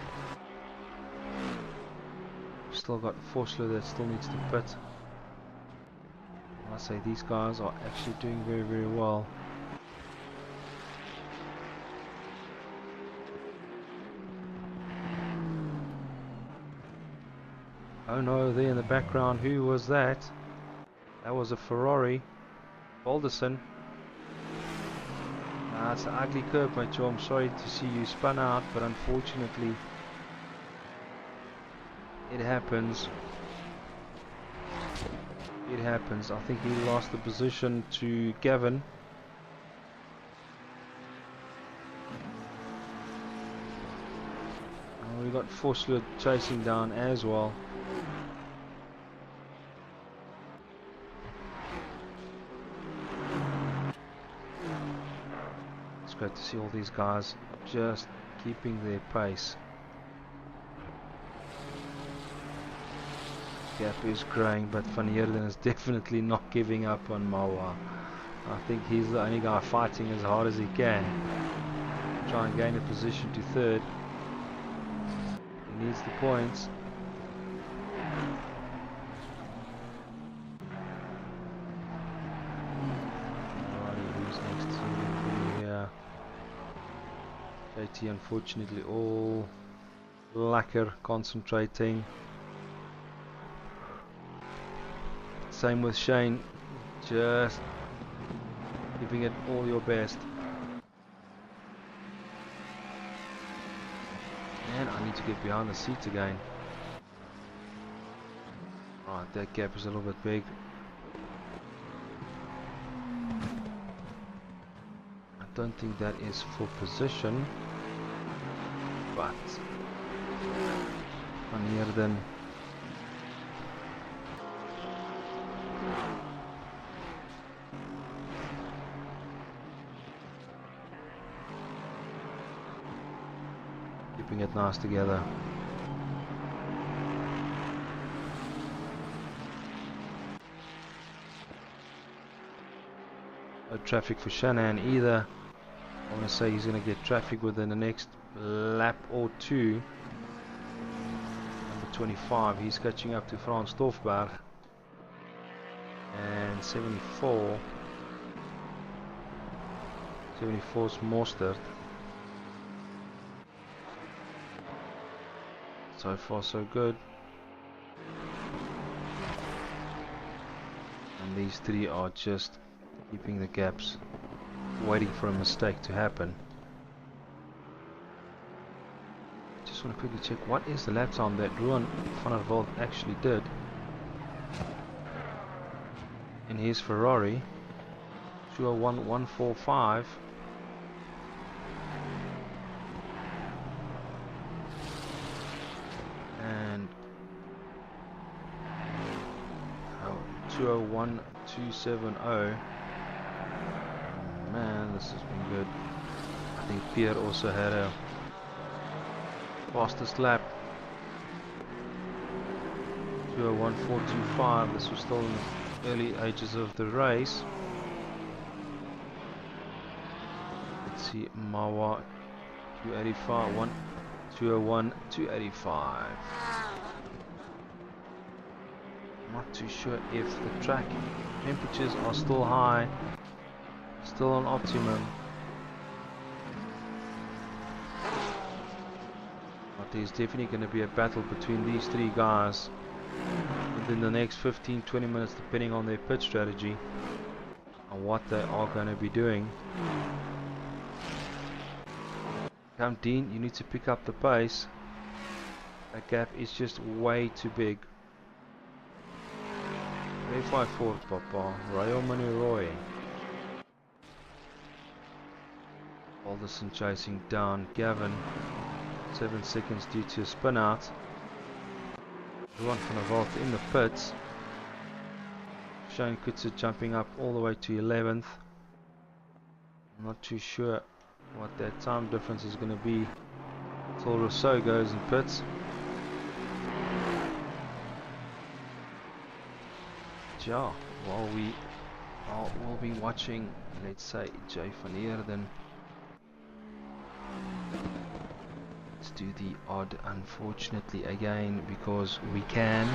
Still got Forschler that still needs to pit. I must say these guys are actually doing very, very well. Oh no, there in the background, who was that? That was a Ferrari. Balderson. It's an ugly curve, mate, Joe. I'm sorry to see you spun out, but unfortunately it happens. It happens. I think he lost the position to Gavin. We got Forschler chasing down as well. It's great to see all these guys just keeping their pace. Gap is growing, but Van Heerden is definitely not giving up on Mawa. I think he's the only guy fighting as hard as he can. Try and gain a position to third. He needs the points. Alrighty, who's next to here? JT unfortunately all lacquer concentrating. Same with Shane, just giving it all your best. And I need to get behind the seats again. Right, that gap is a little bit big. I don't think that is for position, but Van Heerden keeping it nice together. No traffic for Shannon either. I want to say he's going to get traffic within the next lap or two. Number 25, he's catching up to Frans Stoffberg. And 74. 74's Mostert. So far so good. And these three are just keeping the gaps, waiting for a mistake to happen. Just want to quickly check what is the lap time that Ruan van der Walt actually did in his Ferrari. 201.145. And 201.270. Man, this has been good. I think Pierre also had a fastest lap. 201.425. This was still in the early ages of the race. Let's see, Mawa 285, 201.285. Not too sure if the track temperatures are still high, still on optimum. But there's definitely going to be a battle between these three guys within the next 15-20 minutes, depending on their pit strategy and what they are going to be doing. Come Dean, you need to pick up the pace. That gap is just way too big. 354 Papa, Rayo Maniroy. Alderson chasing down Gavin. 7 seconds due to a spin out. Ruan van der Walt in the pits. Shane Kutzer jumping up all the way to 11th. I'm not too sure what that time difference is going to be until Rousseau goes in pits. Ja, while we'll be watching, let's say, Jay van Eerden. Let's do the odd unfortunately again because we can.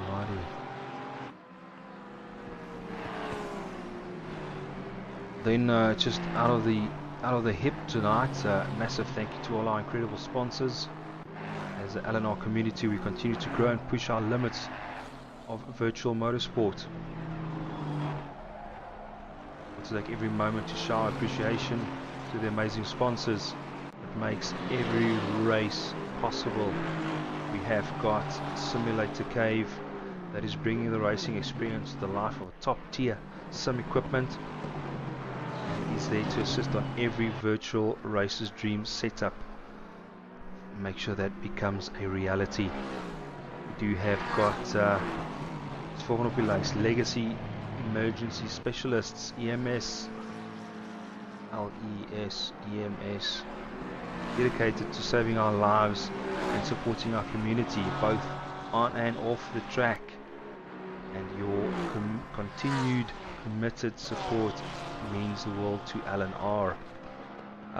Alrighty. Then just out of the hip tonight, massive thank you to all our incredible sponsors. As the LNR community, we continue to grow and push our limits of virtual motorsport. To take every moment to show our appreciation to the amazing sponsors that makes every race possible. We have got Simulator Cave, that is bringing the racing experience to the life of a top tier sim equipment. Is there to assist on every virtual racer's dream setup. Make sure that becomes a reality. We do have got Legacy Emergency Specialists, EMS, LES, EMS, dedicated to saving our lives and supporting our community both on and off the track. And your continued committed support means the world to LNR.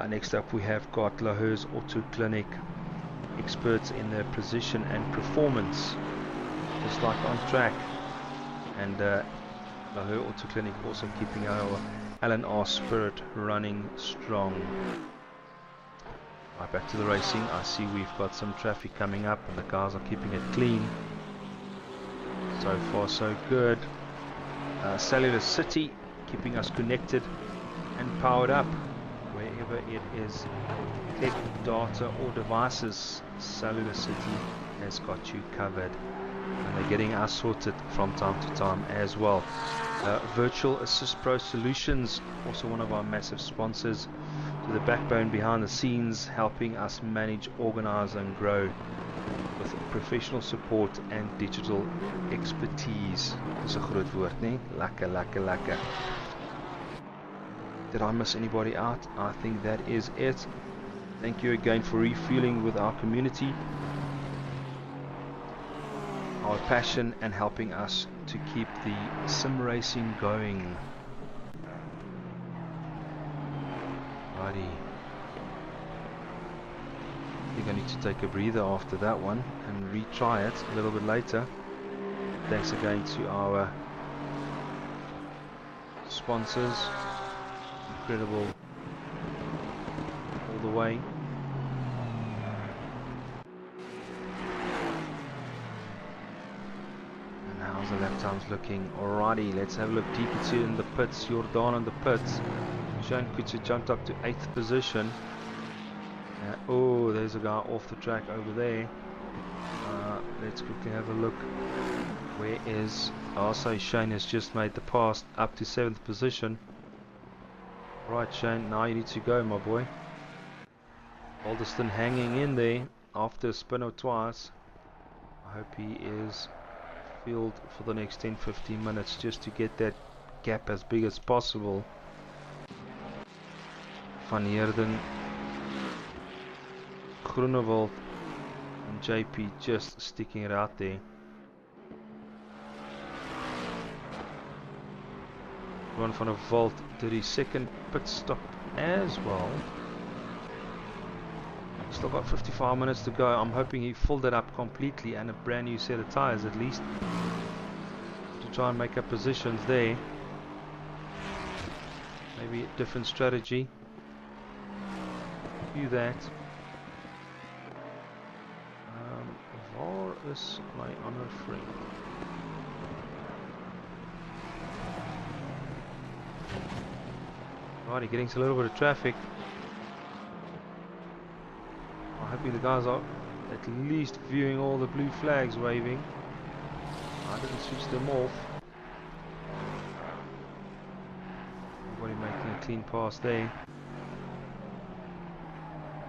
Next up we have got Laheur's Auto Clinic, experts in their precision and performance, just like on track. And Lahore Auto Clinic also keeping our LNR spirit running strong. Right, back to the racing. I see we've got some traffic coming up and the cars are keeping it clean. So far so good. Cellular City keeping us connected and powered up wherever it is tech, data or devices. Cellular City has got you covered, and they're getting us sorted from time to time as well. Virtual Assist Pro Solutions, also one of our massive sponsors, to the backbone behind the scenes, helping us manage, organize and grow with professional support and digital expertise. Dis 'n groot woord, nee? Lekker, lekker, lekker. Did I miss anybody out? I think that is it. Thank you again for refueling with our community, our passion, and helping us to keep the sim racing going. Righty. I think I need to take a breather after that one and retry it a little bit later. Thanks again to our sponsors. Incredible all the way. And how's the lap times looking? Alrighty, let's have a look. DK2 in the pits, Jordan in the pits. Shane Kutsu jumped up to 8th position. Oh, there's a guy off the track over there. Let's quickly have a look. Where is... Also, Shane has just made the pass up to 7th position. Right, Shane, now you need to go, my boy. Alderston hanging in there after a spin or twice. I hope he is filled for the next 10-15 minutes just to get that gap as big as possible. Van Heerden, Groenewald and JP just sticking it out there. Ron van der Walt did his second pit stop as well. Still got 55 minutes to go. I'm hoping he filled it up completely and a brand new set of tyres at least to try and make up positions there. Maybe a different strategy. Do that. Var is my honor free. Right, he getting a little bit of traffic. I'm hoping the guys are at least viewing all the blue flags waving. I didn't switch them off. Everybody making a clean pass there.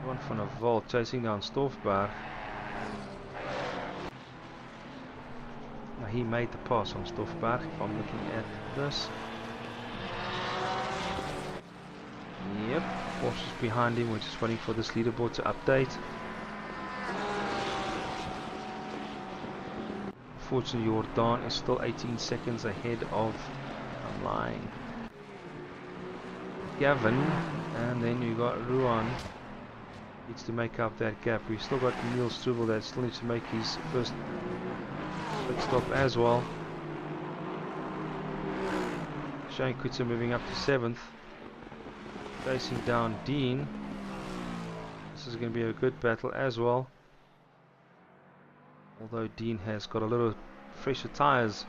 One van der Walt chasing down Stoffberg. Now he made the pass on Stoffberg if I'm looking at this. Yep, Porsche's behind him, we're just waiting for this leaderboard to update. Unfortunately, Jordan is still 18 seconds ahead of, I'm lying, Gavin, and then you got Ruan. Needs to make up that gap. We've still got Niels Struble that still needs to make his first pit stop as well. Shane Kutzer moving up to 7th. Chasing down Dean. This is going to be a good battle as well. Although Dean has got a little fresher tyres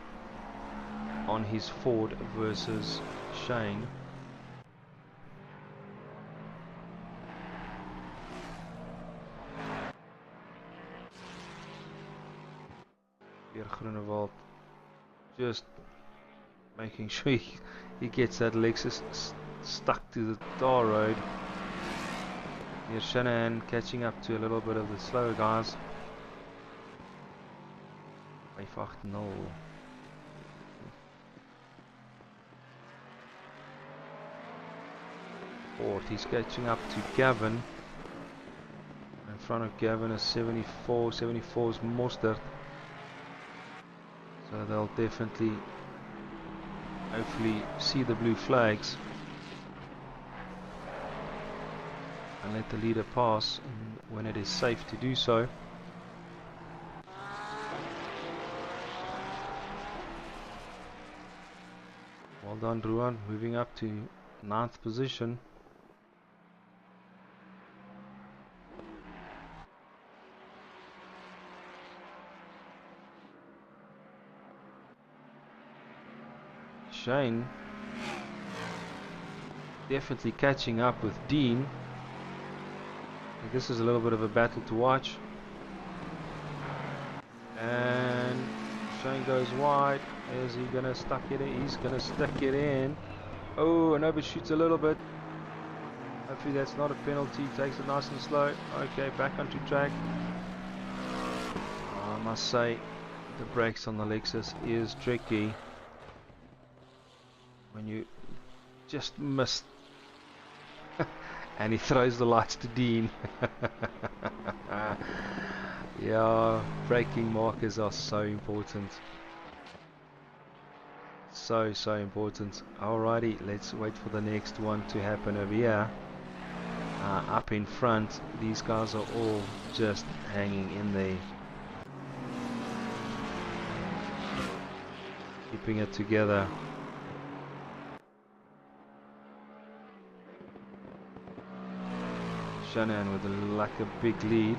on his Ford versus Shane. Here Groenewald just making sure he gets that Lexus stuck to the tar road. Here's Shanahan catching up to a little bit of the slower guys. 5-8-0. Ford, he's catching up to Gavin. In front of Gavin is 74 is Mostert. So they'll definitely, hopefully, see the blue flags and let the leader pass when it is safe to do so. Well done, Ruan, moving up to 9th position. Shane definitely catching up with Dean. I think this is a little bit of a battle to watch. And Shane goes wide. Is he gonna stuck it in? He's gonna stick it in. Oh, and overshoots a little bit. Hopefully that's not a penalty. Takes it nice and slow. Okay, back onto track. I must say the brakes on the Lexus is tricky. When you just missed and he throws the lights to Dean. Yeah, braking markers are so important. So important. Alrighty, let's wait for the next one to happen over here. Up in front, these guys are all just hanging in there. keeping it together. Shannon with a big lead.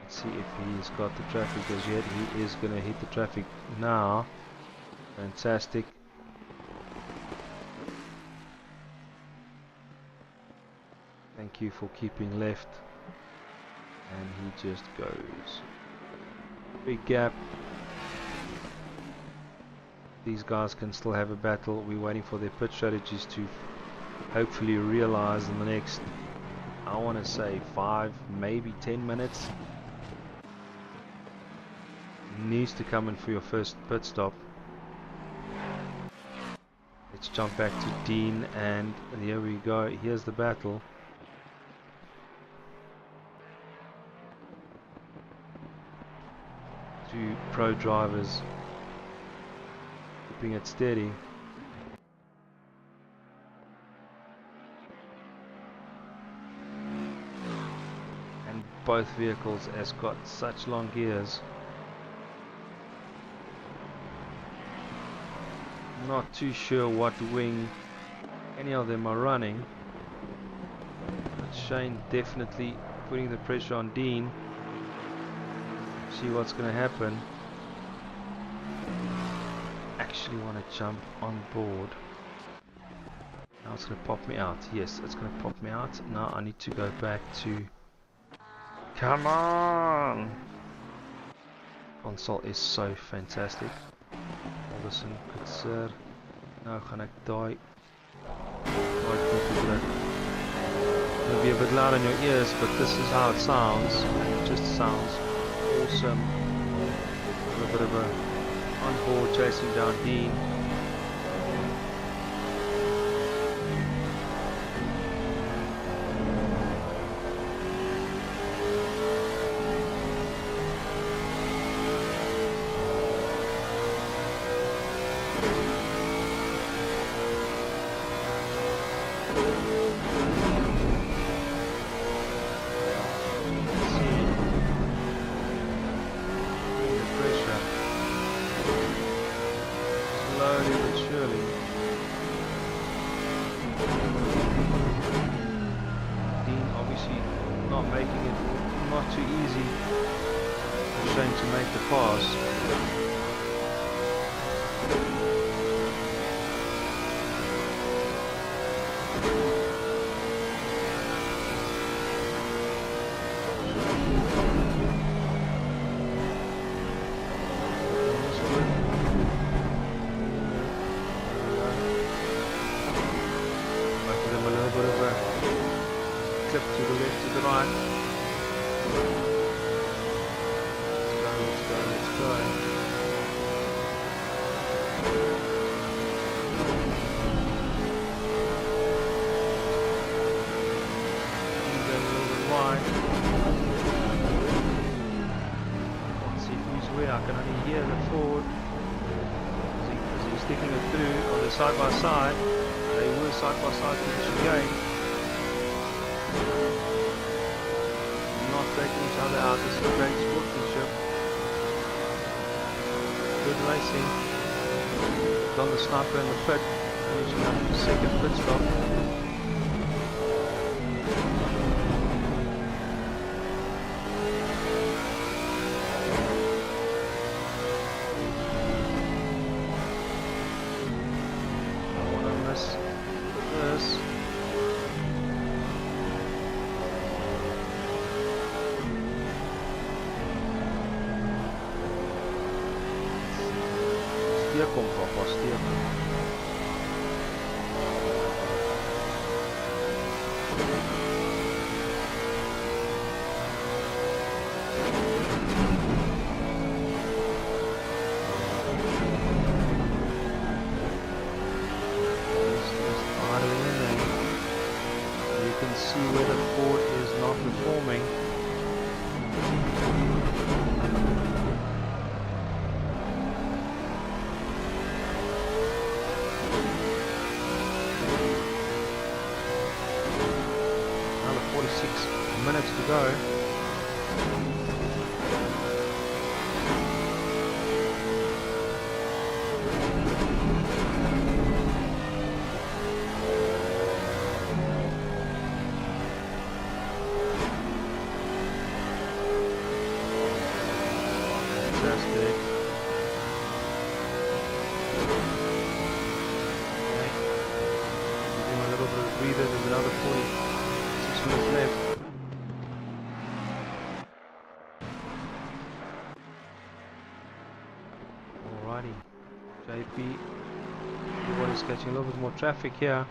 Let's see if he's got the traffic as yet. He is going to hit the traffic now. Fantastic. Thank you for keeping left. And he just goes. Big gap. These guys can still have a battle. We're waiting for their pit strategies to hopefully realize in the next, I want to say 5, maybe 10 minutes. Needs to come in for your first pit stop. Let's jump back to Dean, and here we go. Here's the battle. Two pro drivers keeping it steady. And both vehicles has got such long gears. Not too sure what wing any of them are running, but Shane definitely putting the pressure on Dean. See what's going to happen. Actually want to jump on board. Now it's going to pop me out. Yes, it's going to pop me out. Now I need to go back to... Come on! Console is so fantastic. Alderson, good sir. Nou gaan ek daai knopje druk. It'll be a bit loud in your ears, but this is how it sounds. It just sounds awesome. A little bit of a on board chasing down Dean. Side by side, they were side by side to the chicane. Not taking each other out. This is great sportsmanship. Good racing. Done the sniper in the pit, finishing up the second pit stop. Hier komt alvast hier. You can see where the Ford is not performing. Minutes to go. fantastic. Okay. Give him a little bit of breather. There's another 46 minutes left. Alrighty. JP. Everybody's catching a little bit more traffic here.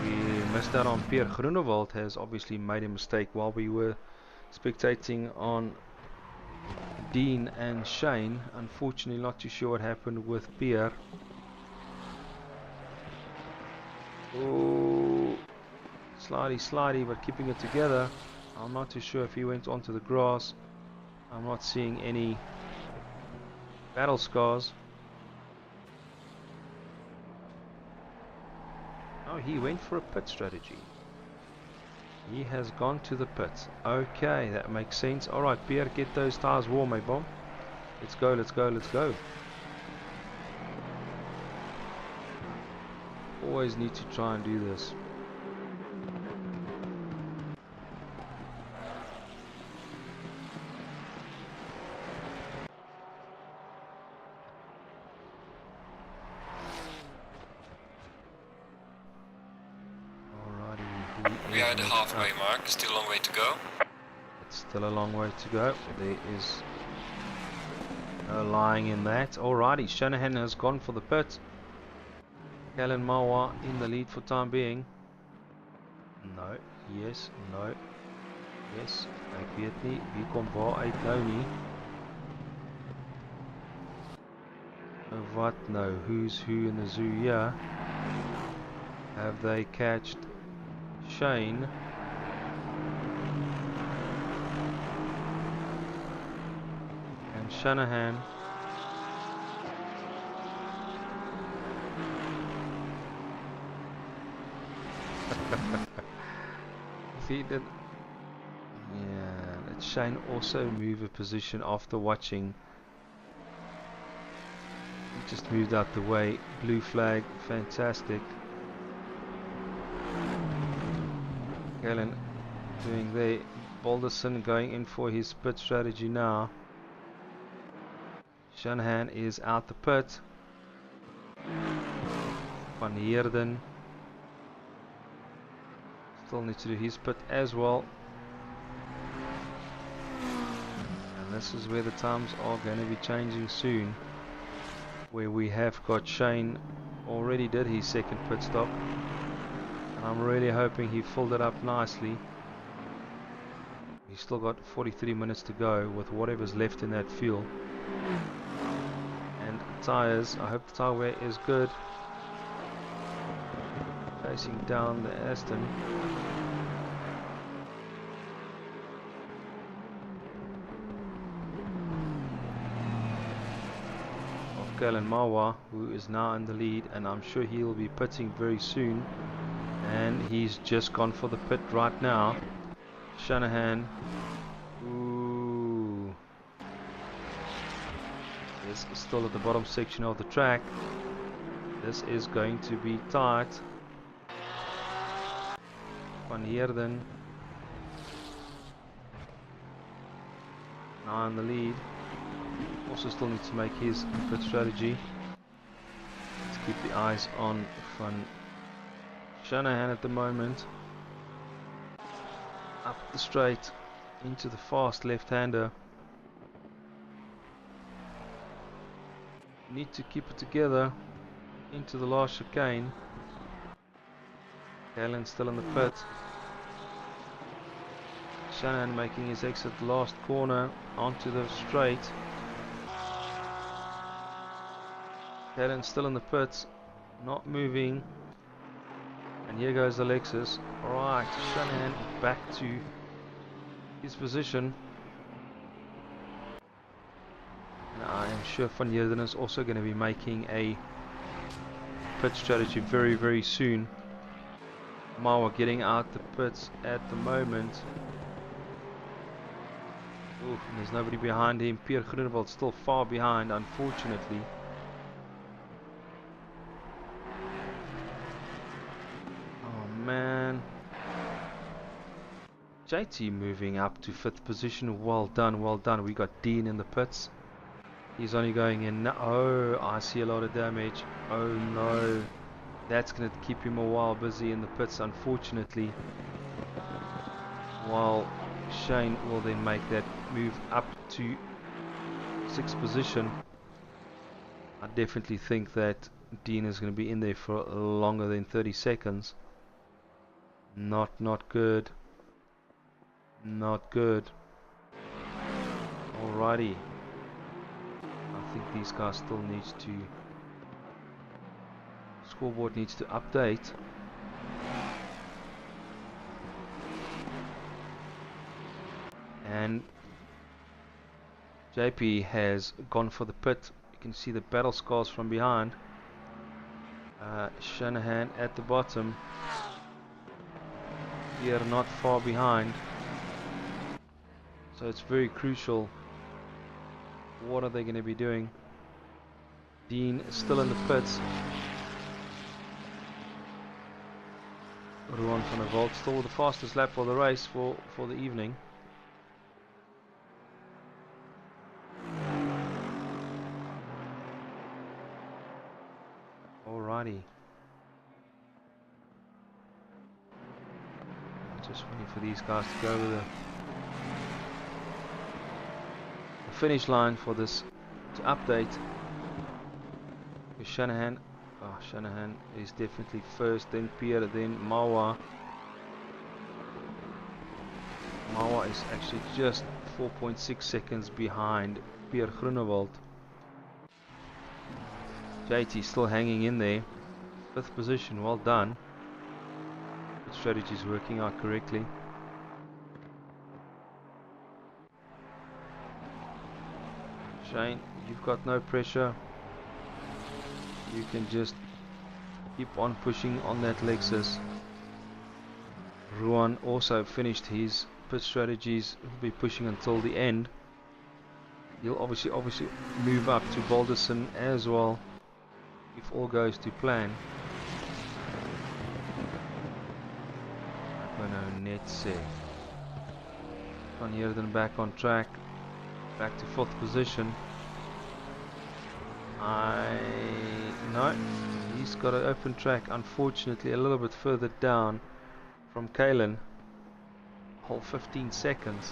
We missed out on Pierre Groenewald, has obviously made a mistake while we were spectating on Dean and Shane. Unfortunately, not too sure what happened with Pierre. Oh, slidey, but keeping it together. I'm not too sure if he went onto the grass. I'm not seeing any battle scars. Oh, he went for a pit strategy. He has gone to the pit. Okay, that makes sense. Alright, Pierre, get those tires warm, my bomb. Let's go, let's go, let's go. Always need to try and do this. We are at the halfway mark, still a long way to go. It's still a long way to go. There is no lying in that. Alrighty, Shanahan has gone for the pit. Kellen Mawa in the lead for time being. No, yes, no, yes. Ek weet nie, wie kom waar uit nou nie. Wat nou? Who's who in the zoo here? Have they catched Shane? And Shanahan. See that? Yeah, did Shane also move a position after watching? He just moved out the way. Blue flag, fantastic. Galen doing there. Balderson going in for his pit strategy now. Shanahan is out the pit. Van Heerden still needs to do his pit as well. And this is where the times are going to be changing soon. Where we have got Shane already did his second pit stop. And I'm really hoping he filled it up nicely. He's still got 43 minutes to go with whatever's left in that fuel. And tyres, I hope the tyre wear is good. Chasing down the Aston. Of Galen Mawa, who is now in the lead, and I'm sure he will be pitting very soon. And he's just gone for the pit right now. Shanahan. Ooh. This is still at the bottom section of the track. This is going to be tight. Van Heerden now in the lead. Also still needs to make his pit strategy. Let's keep the eyes on Van Shanahan at the moment. Up the straight into the fast left-hander. Need to keep it together into the last chicane. Galen still in the pit. Shanahan making his exit last corner onto the straight. Galen still in the pit, not moving. And here goes Alexis. Alright, Shanahan back to his position. And I am sure Van Heerden is also going to be making a pit strategy very, very soon. Mawa getting out the pits at the moment. Ooh, there's nobody behind him. Pierre Groenewald still far behind, unfortunately. Man, JT moving up to 5th position. Well done, well done. We got Dean in the pits. He's only going in. Oh, I see a lot of damage. Oh no. That's going to keep him a while busy in the pits, unfortunately. While Shane will then make that move up to 6th position. I definitely think that Dean is going to be in there for longer than 30 seconds. Not good. Not good. Alrighty. I think these guys still need to... Scoreboard needs to update. And JP has gone for the pit. You can see the battle scars from behind. Shanahan at the bottom. Here not far behind. So it's very crucial. What are they going to be doing? Dean is still in the pits. Ruan van der Walt still the fastest lap for the race for the evening. Alrighty. Just waiting for these guys to go over the finish line for this to update. With Shanahan. Oh, Shanahan is definitely first, then Pierre, then Mawa. Mawa is actually just 4.6 seconds behind Pierre Groenewald. JT still hanging in there. 5th position, well done. The strategy is working out correctly. Shane, you've got no pressure. You can just keep on pushing on that Lexus. Ruan also finished his pit strategies. He'll be pushing until the end. He'll obviously move up to Balderson as well if all goes to plan. Netse. Van Heerden back on track. Back to 4th position. No, he's got an open track, unfortunately a little bit further down from Kalen. Whole 15 seconds.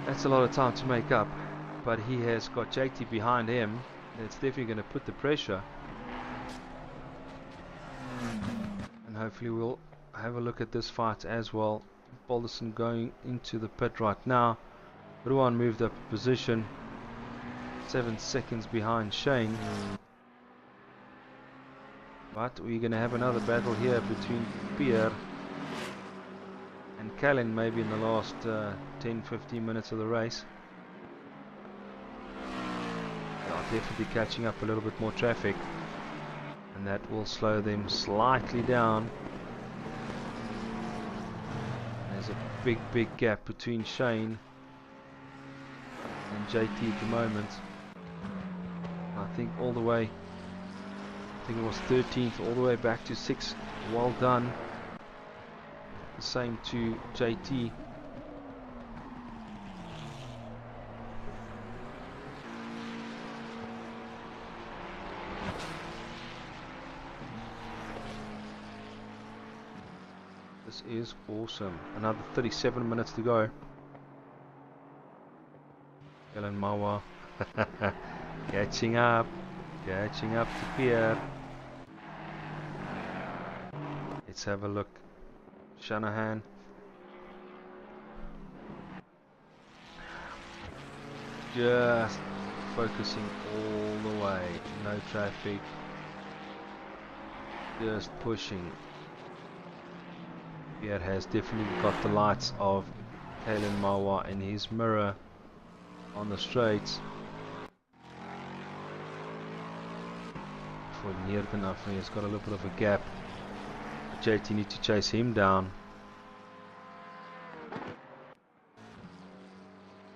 That's a lot of time to make up, but he has got JT behind him. It's definitely going to put the pressure, and hopefully we'll have a look at this fight as well. Balderson going into the pit right now. Ruan moved up a position, 7 seconds behind Shane. But we're going to have another battle here between Pierre and Callan, maybe in the last 10-15 minutes of the race. They are definitely catching up a little bit more traffic, and that will slow them slightly down. There's a big gap between Shane and JT at the moment. I think all the way, I think it was 13th, all the way back to 6th. Well done. The same to JT. This is awesome. Another 37 minutes to go. Ellen Mawa catching up to Pierre. Let's have a look. Shanahan. Just focusing all the way. No traffic. Just pushing. Pierre has definitely got the lights of Kalen Mawa in his mirror on the straights. For Neerden, I think he's got a little bit of a gap. JT need to chase him down.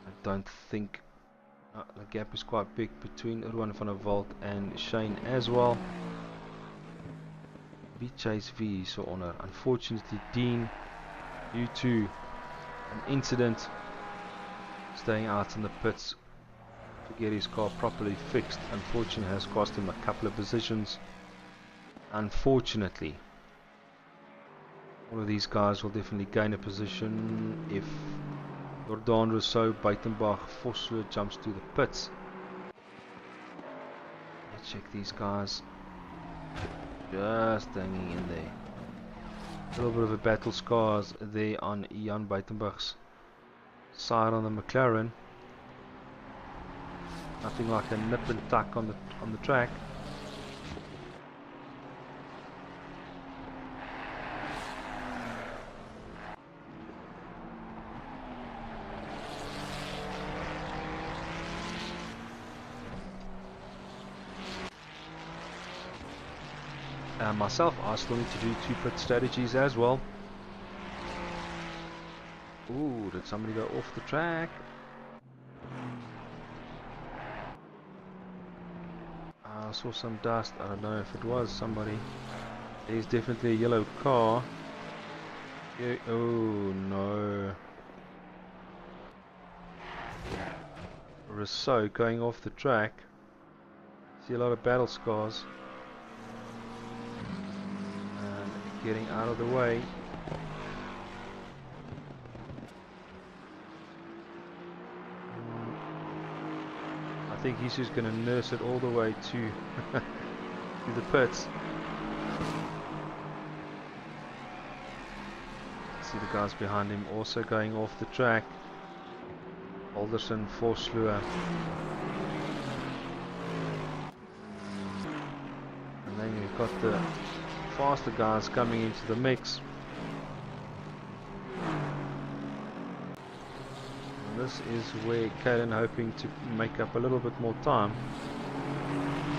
I don't think the gap is quite big between Ruan van der Walt and Shane as well. Wie chase wie so honor? Unfortunately, Dean due to an incident, staying out in the pits to get his car properly fixed. Unfortunately, has cost him a couple of positions. Unfortunately, all of these guys will definitely gain a position if Jordan Rousseau, Buitenbach, Vosloo jumps to the pits. Let's check these guys. Just hanging in there. A little bit of a battle scars there on Jan Buitenbach's side on the McLaren. Nothing like a nip and tuck on the track. Myself, I still need to do 2 pit strategies as well. Ooh, did somebody go off the track? I saw some dust. I don't know if it was somebody. There's definitely a yellow car. Yeah, oh no. Rousseau going off the track. See a lot of battle scars. Getting out of the way. I think he's just going to nurse it all the way to to the pits. See the guys behind him also going off the track. Alderson, Vosloo. And then you've got the faster guys coming into the mix. And this is where Kalen hoping to make up a little bit more time.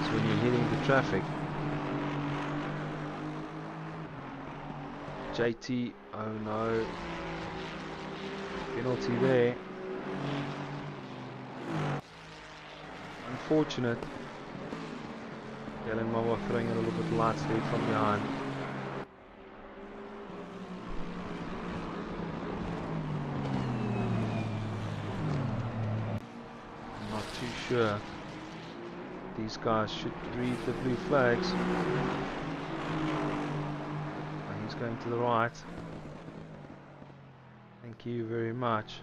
So when you're hitting the traffic. JT, oh no. Penalty there. Unfortunate. Kalen Mawa throwing a little bit light speed from behind. I'm not too sure. These guys should read the blue flags. He's going to the right. Thank you very much.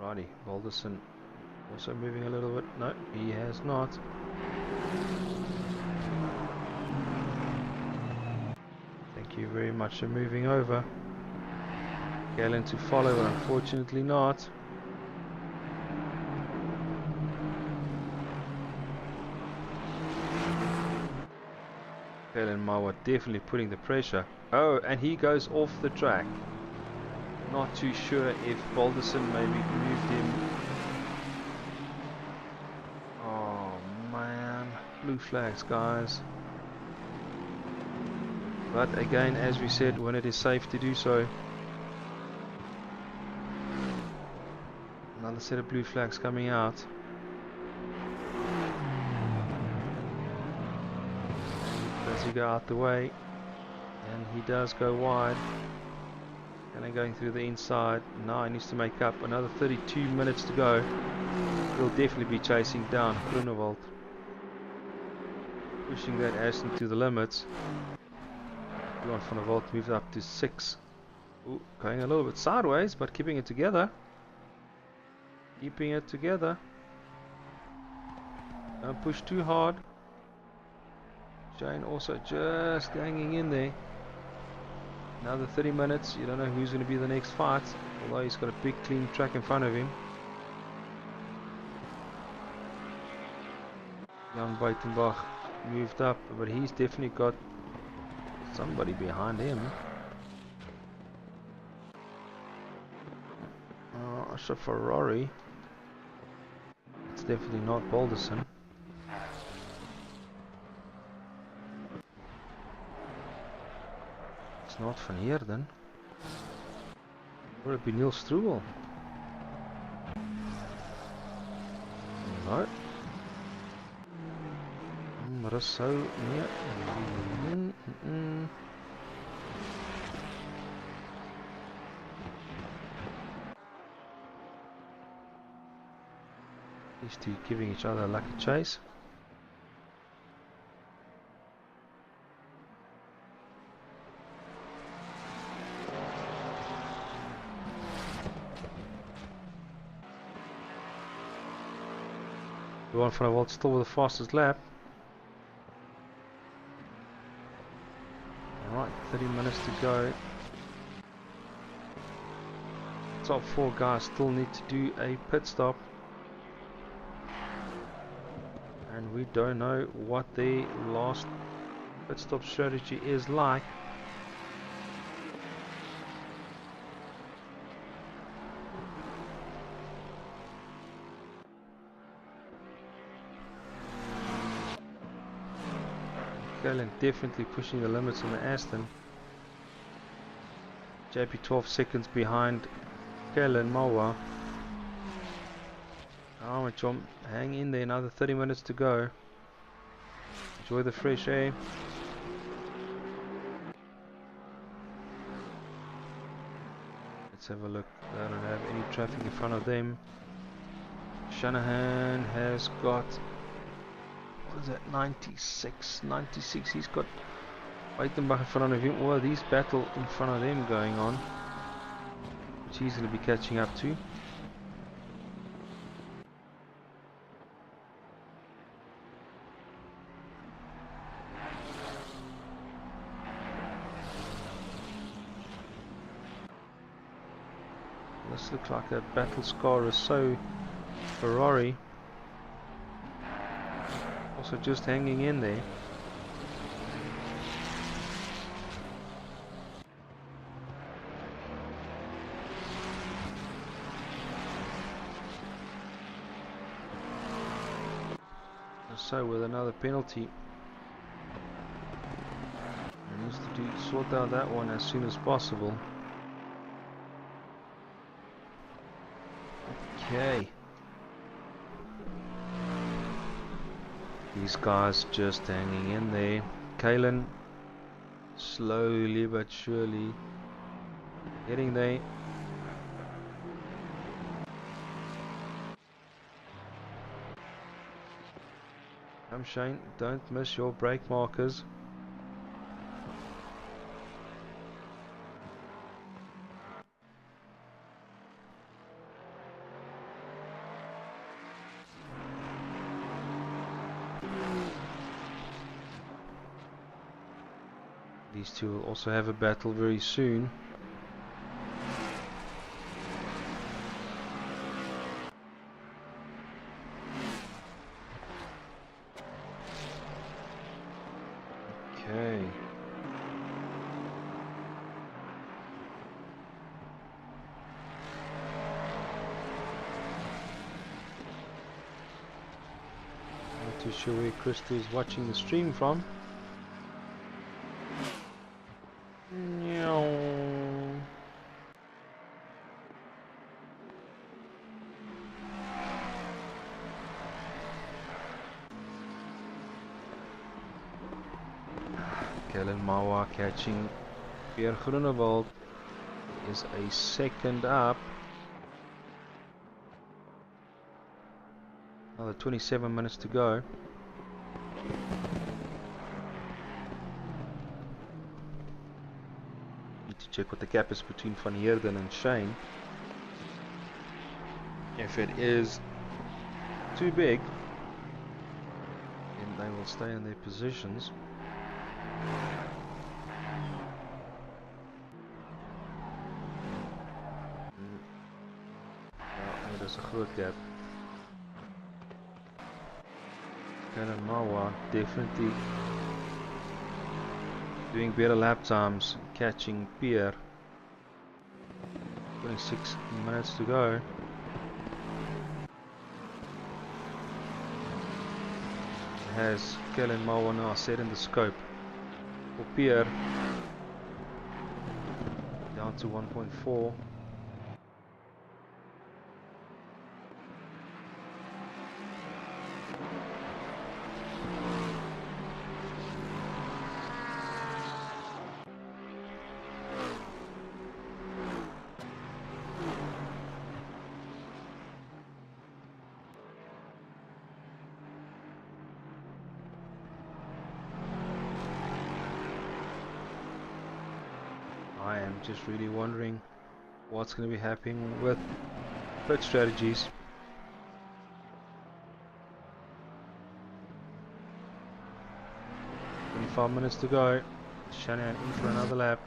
Righty, Balderson also moving a little bit. No, he has not. Thank you very much for moving over. Galen to follow, but unfortunately not. Galen Mawa definitely putting the pressure. Oh, and he goes off the track. Not too sure if Balderson maybe moved him. Oh man, blue flags, guys. But again, as we said, when it is safe to do so. Another set of blue flags coming out. Does he go out the way? And he does go wide. And then going through the inside. Now he needs to make up. Another 32 minutes to go. He'll definitely be chasing down Groenewald. Pushing that Aston to the limits. Johan van der Walt moved up to 6. Ooh, going a little bit sideways, but keeping it together. Keeping it together. Don't push too hard. Jane also just hanging in there. Another 30 minutes. You don't know who's going to be the next fight. Although he's got a big clean track in front of him. Jan Buitenbach moved up, but he's definitely got somebody behind him. It's a Ferrari. It's definitely not Balderson. It's not Van Heerden. Would it be Niels Struwel? No. Russo, yeah. These two giving each other a lucky chase. Johan van der Walt still with the fastest lap. Alright, 30 minutes to go. Top 4 guys still need to do a pit stop. And we don't know what the last pit stop strategy is like. Galen definitely pushing the limits on the Aston. JP 12 seconds behind Galen Mawa. Oh, John, hang in there, another 30 minutes to go. Enjoy the fresh air. Let's have a look. They don't have any traffic in front of them. Shanahan has got, what is that, 96, he's got Weitenbach in front of him. Well, these battle in front of them going on, which he's going to be catching up to. This looks like a battle scar or so. Ferrari also just hanging in there. So with another penalty, he needs to sort out that one as soon as possible. Okay. These guys just hanging in there. Kalen slowly but surely getting there. Come Shane, don't miss your brake markers. These two will also have a battle very soon. Okay. Not too sure where Krista is watching the stream from. Kellen Mawa catching Pierre Groenewald is a second up. Another 27 minutes to go. Need to check what the gap is between Van Heerden and Shane. If it is too big, then they will stay in their positions. There's a groot gap. Kellen Mawa definitely doing better lap times, catching Pierre. 26 minutes to go. Has Kellen Mawa now set in the scope for Pierre, down to 1.4. and just really wondering what's going to be happening with pit strategies. In 5 minutes to go. Shanahan in for another lap.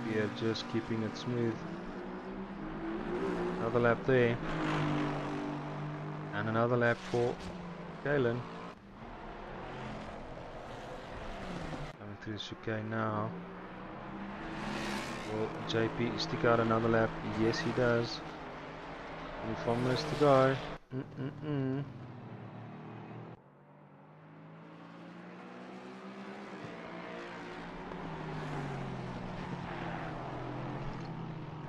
We are just keeping it smooth. Another lap there. And another lap for Galen. Coming through the chicane now. Will JP stick out another lap? Yes, he does. 24 minutes to go.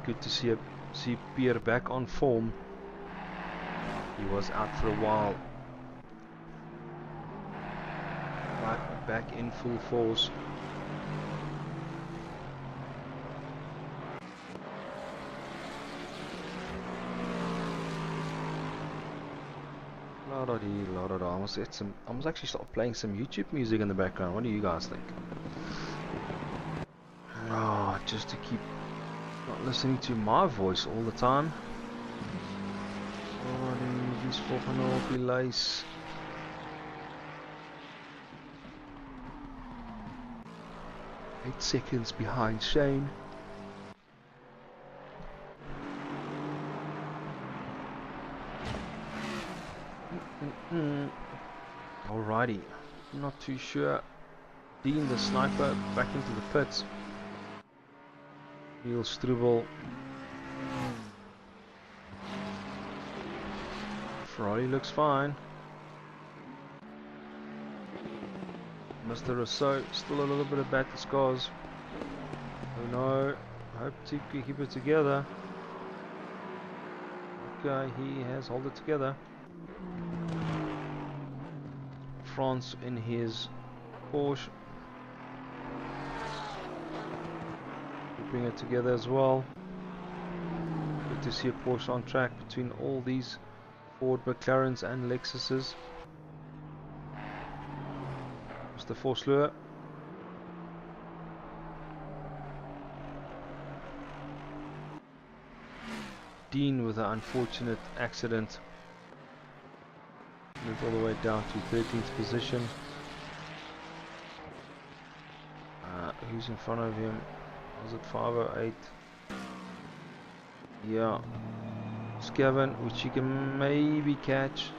Good to see Pierre back on form. He was out for a while. Back in full force. I must actually start playing some YouTube music in the background. What do you guys think? Oh, just to keep not listening to my voice all the time. Alrighty, dis volgende op die lys. Eight seconds behind Shane. Alrighty, not too sure. Dean the sniper back into the pits. Neil Struble. Ferrari looks fine. Mr. Rousseau still a little bit of battle scars. Oh no, I hope to keep it together. Okay, he has held it together. France in his Porsche, keeping it together as well. Good to see a Porsche on track between all these Ford McLarens and Lexuses. Mr. Forsleur. Dean with an unfortunate accident. Moved all the way down to 13th position. Who's in front of him? Was it 508? Yeah. Scaven, which you can maybe catch.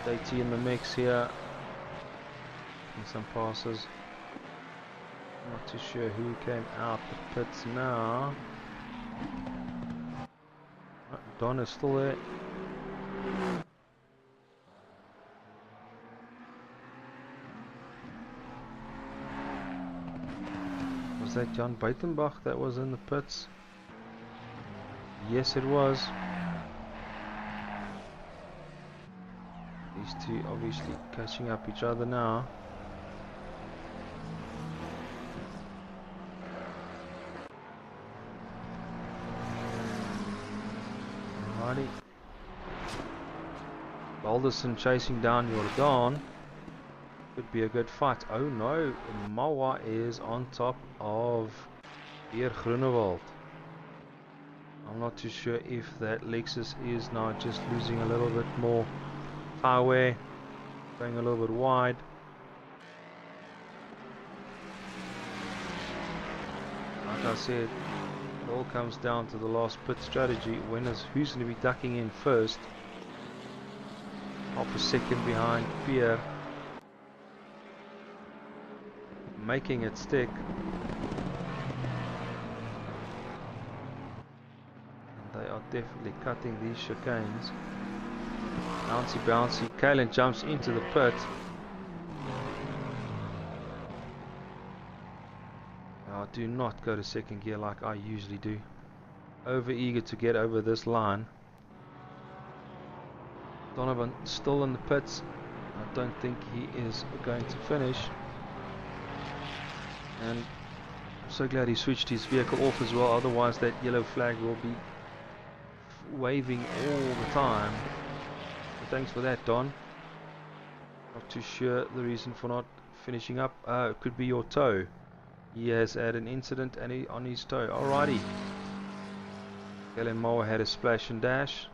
JT in the mix here. And some passes. Not too sure who came out the pits now. Don is still there. Was that Jan Buitenbach that was in the pits? Yes, it was. These two obviously catching up each other now. Alrighty. Balderson chasing down Jordan. Could be a good fight. Oh no, Mawa is on top of Pierre Groenewald. I'm not too sure if that Lexus is now just losing a little bit more power, going a little bit wide. Like I said, it all comes down to the last pit strategy. Who's going to be ducking in first? Half a second behind Pierre, making it stick. And they are definitely cutting these chicanes. Bouncy, bouncy. Kalen jumps into the pit. Now, do not go to second gear like I usually do. Over eager to get over this line. Donovan still in the pits. I don't think he is going to finish. And I'm so glad he switched his vehicle off as well, otherwise that yellow flag will be waving all the time. But thanks for that, Don. Not too sure the reason for not finishing up. It could be your toe. He has had an incident and on his toe. Alrighty. Galen Moa had a splash and dash.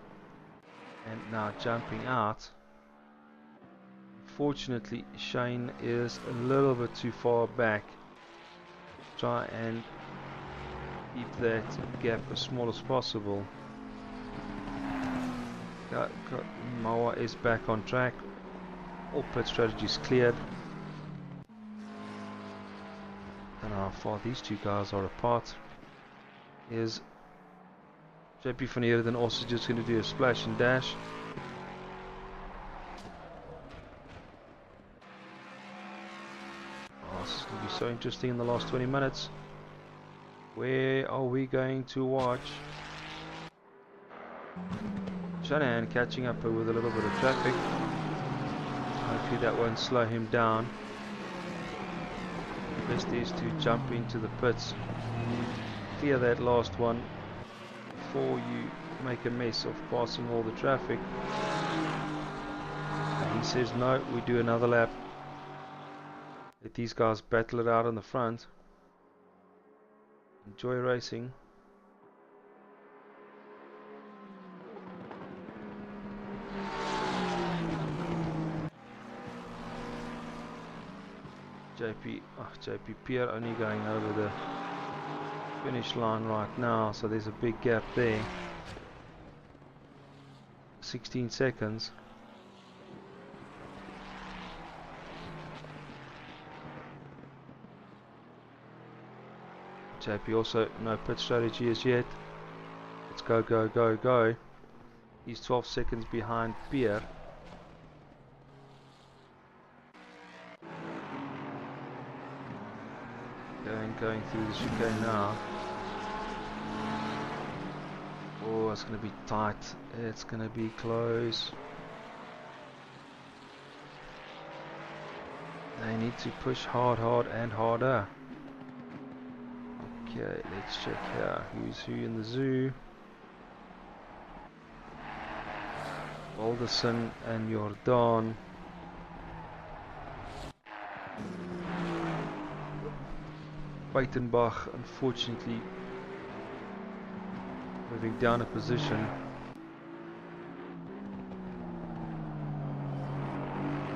And now jumping out. Fortunately, Shane is a little bit too far back. Try and keep that gap as small as possible. Moa is back on track. All pit strategies cleared. I don't know how far these two guys are apart. Is JP van Heerden also just going to do a splash and dash? Oh, this is going to be so interesting in the last 20 minutes. Where are we going to watch Shanahan catching up with a little bit of traffic? Hopefully that won't slow him down. The best is to jump into the pits, clear that last one before you make a mess of passing all the traffic. And he says no, we do another lap. Let these guys battle it out on the front. Enjoy racing. JP Pierre only going over the finish line right now, so there's a big gap there. 16 seconds. JP also no pit strategy as yet. Let's go, go, go, go. He's 12 seconds behind Pierre. Going through the chicane now. Oh, it's going to be tight. It's going to be close. They need to push hard, hard and harder. Okay, let's check here. Who's who in the zoo? Alderson and Jordan. Buitenbach, unfortunately, moving down a position.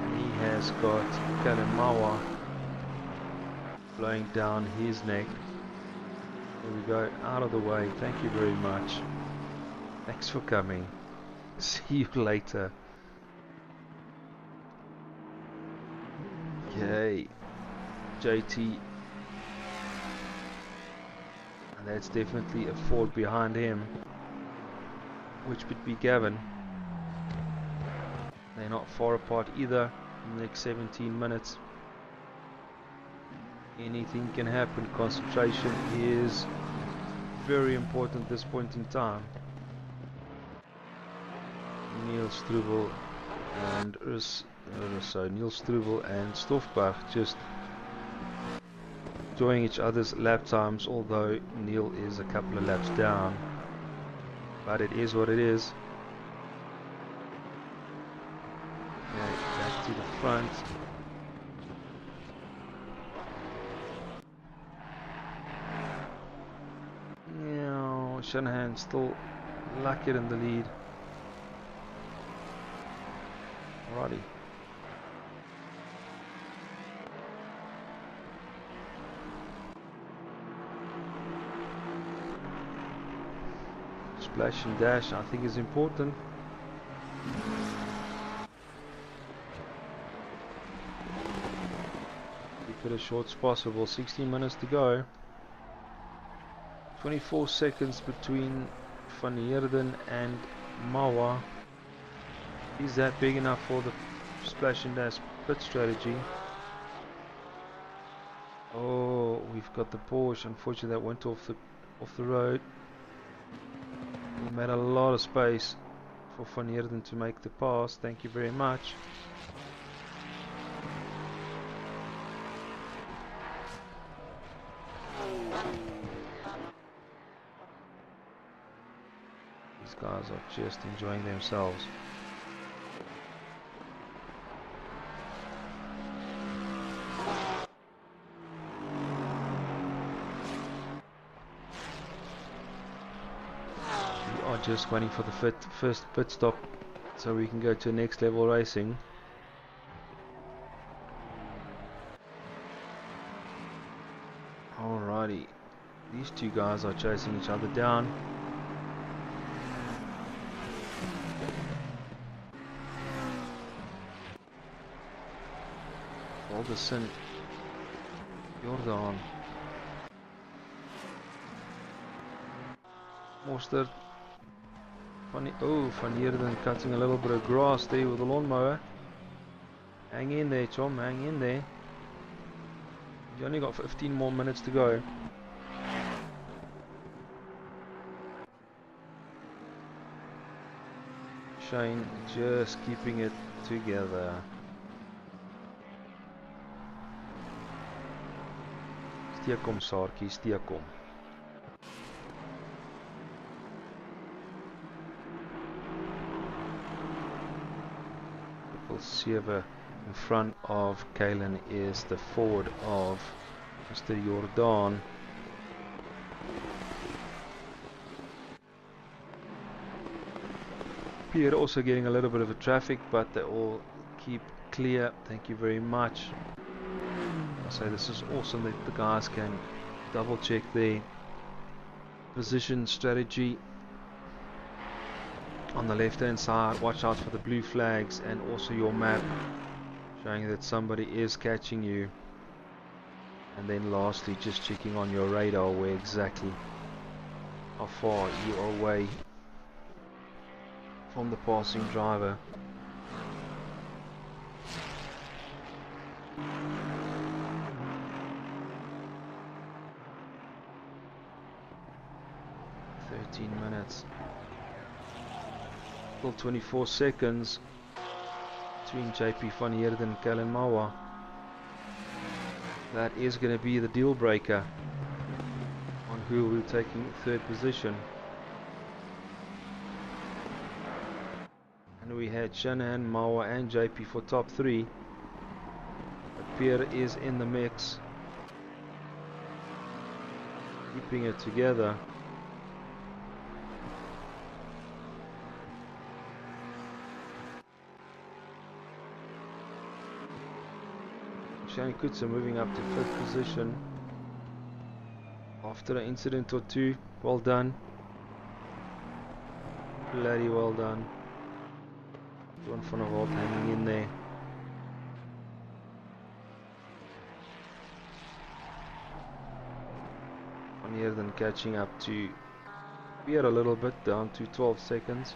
And he has got Kalemawa blowing down his neck. There we go, out of the way. Thank you very much. Thanks for coming. See you later. Okay, JT. That's definitely a Ford behind him, which would be Gavin. They're not far apart either in the next 17 minutes. Anything can happen. Concentration is very important at this point in time. Niels Struble and Niels Struble and Stoffbach just enjoying each other's lap times, although Neil is a couple of laps down, but it is what it is. Okay, back to the front. Yeah, Shanahan still luckier in the lead. Alrighty. Splash and dash, I think, is important. Keep it as short as possible. 16 minutes to go. 24 seconds between Van Heerden and Mawa. Is that big enough for the splash and dash pit strategy? Oh, we've got the Porsche. Unfortunately, that went off the road. We made a lot of space for Van Heerden to make the pass. Thank you very much. These guys are just enjoying themselves. We are just waiting for the first pit stop so we can go to next level racing. Alrighty, these two guys are chasing each other down. Alderson, Jordan, Mostert, Van Heerden cutting a little bit of grass there with the lawnmower. Hang in there, chum, hang in there. You only got 15 more minutes to go. Shane just keeping it together. Steekom Saartjie, steekom. Triple 7 in front of Kalen is the Ford of Mr. Jordan. Pierre also getting a little bit of a traffic, but they all keep clear. Thank you very much. I say this is awesome that the guys can double check their position strategy. On the left hand side, watch out for the blue flags and also your map showing that somebody is catching you. And then lastly, just checking on your radar where exactly how far you are away from the passing driver. Minutes. Still 24 seconds between JP van Heerden and Kalen Mawa. That is going to be the deal breaker on who will be taking third position. And we had Shanahan, Mawa and JP for top 3. But Pierre is in the mix, keeping it together. Shane Kutzer moving up to 5th position after an incident or two. Well done. Bloody well done. John van der Walt hanging in there. Van Heerden catching up to Pierre a little bit, down to 12 seconds.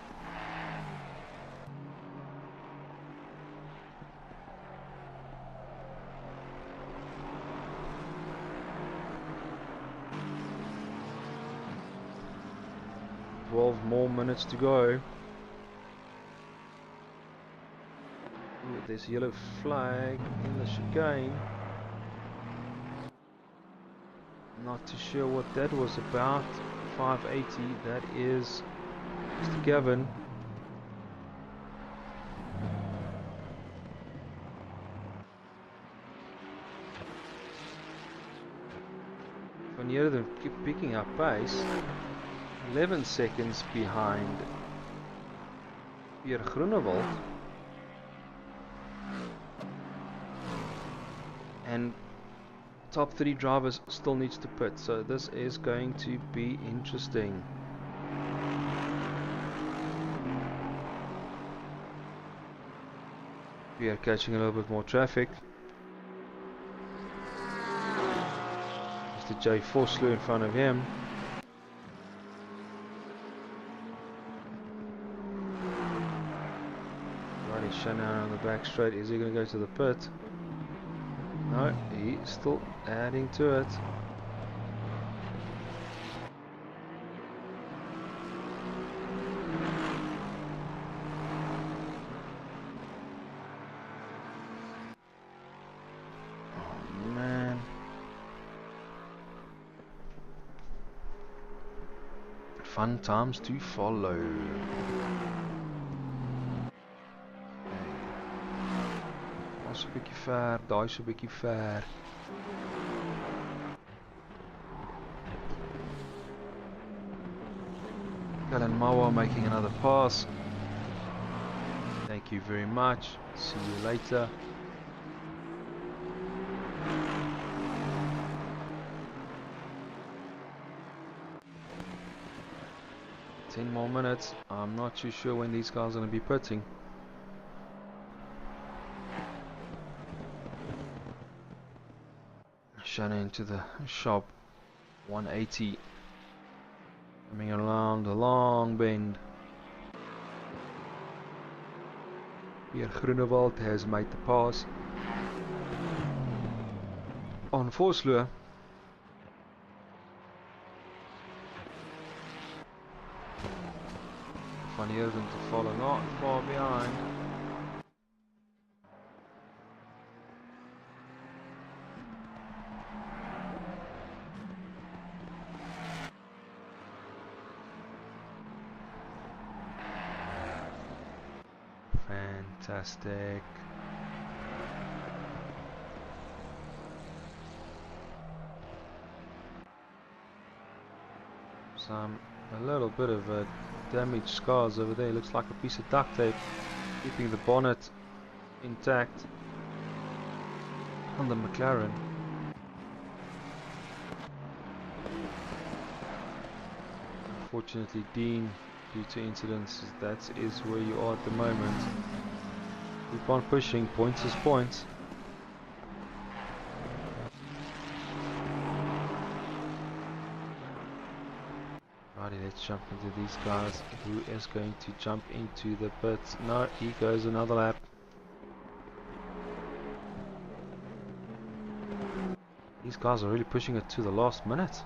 More minutes to go. Ooh, there's a yellow flag in the chicane. Not too sure what that was about. 580, that is Mr. Gavin. Van Heerden keep picking up pace. 11 seconds behind Pierre Groenewald, and top 3 drivers still needs to pit, so this is going to be interesting. We are catching a little bit more traffic. Mr. J. Vosloo in front of him. Shanahan on the back straight. Is he going to go to the pit? No, he's still adding to it. Oh man. Fun times to follow. Daar's 'n bietjie ver, daai's 'n bietjie ver. LNR making another pass. Thank you very much. See you later. Ten more minutes. I'm not too sure when these guys are going to be pitting. Shannon into the shop. 180. Coming around a long bend. Pierre Groenewald has made the pass. On Vosloo. Van Heerden to follow, not far behind. Fantastic. A little bit of damaged scars over there. Looks like a piece of duct tape keeping the bonnet intact on the McLaren. Unfortunately, Dean, due to incidents, that is where you are at the moment. Keep on pushing, points is points. Righty, let's jump into these guys. Who is going to jump into the pits? No, he goes another lap. These guys are really pushing it to the last minute.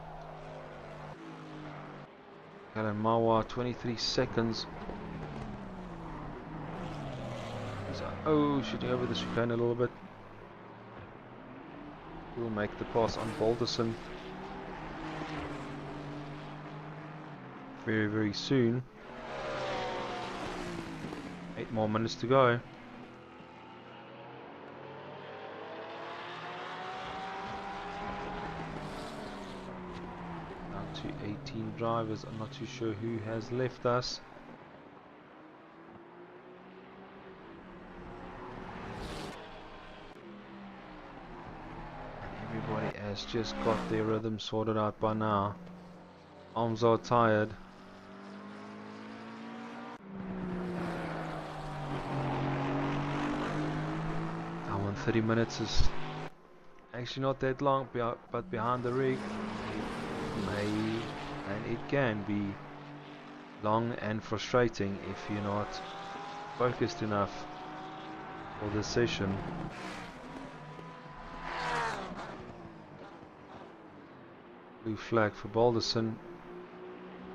Alan Mawa, 23 seconds. Oh, shooting over the chicane a little bit. We'll make the pass on Balderson very, very soon. 8 more minutes to go. Down to 18 drivers. I'm not too sure who has left us. Everybody has just got their rhythm sorted out by now. Arms are tired. Now 30 minutes is actually not that long, but behind the rig it may and it can be long and frustrating if you're not focused enough for this session. Blue flag for Balderson.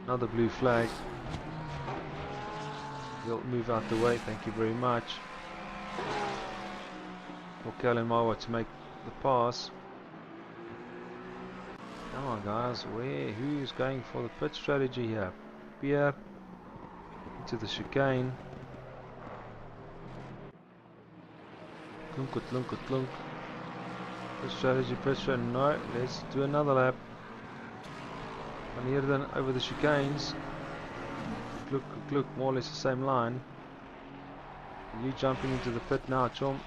Another blue flag. He'll move out the way, thank you very much. For Kellen Mawa to make the pass. Come on guys, who's going for the pit strategy here? Pierre into the chicane. Tlunk. Pit strategy, no, let's do another lap. Van Heerden over the chicanes. Look, more or less the same line. You jumping into the pit now, Chom?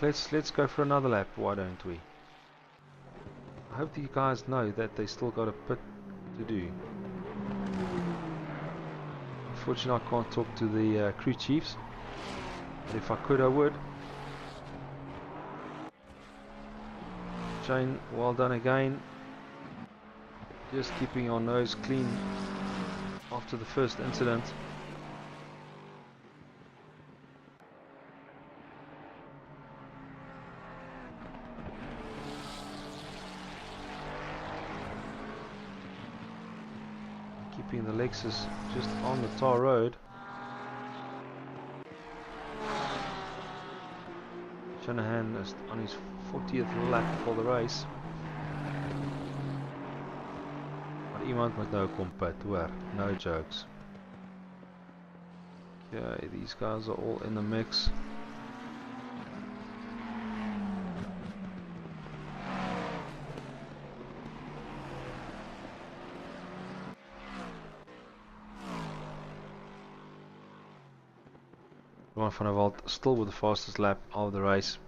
Let's go for another lap, why don't we? I hope you guys know that they still got a pit to do. Unfortunately, I can't talk to the crew chiefs, but if I could, I would. Shane, well done again. Just keeping your nose clean after the first incident. Keeping the Lexus just on the tar road. Shanahan is on his 40th lap for the race. But iemand moet nou kom pit, hoor. No jokes. Okay, these guys are all in the mix. Rowan van der Walt still with the fastest lap of the race.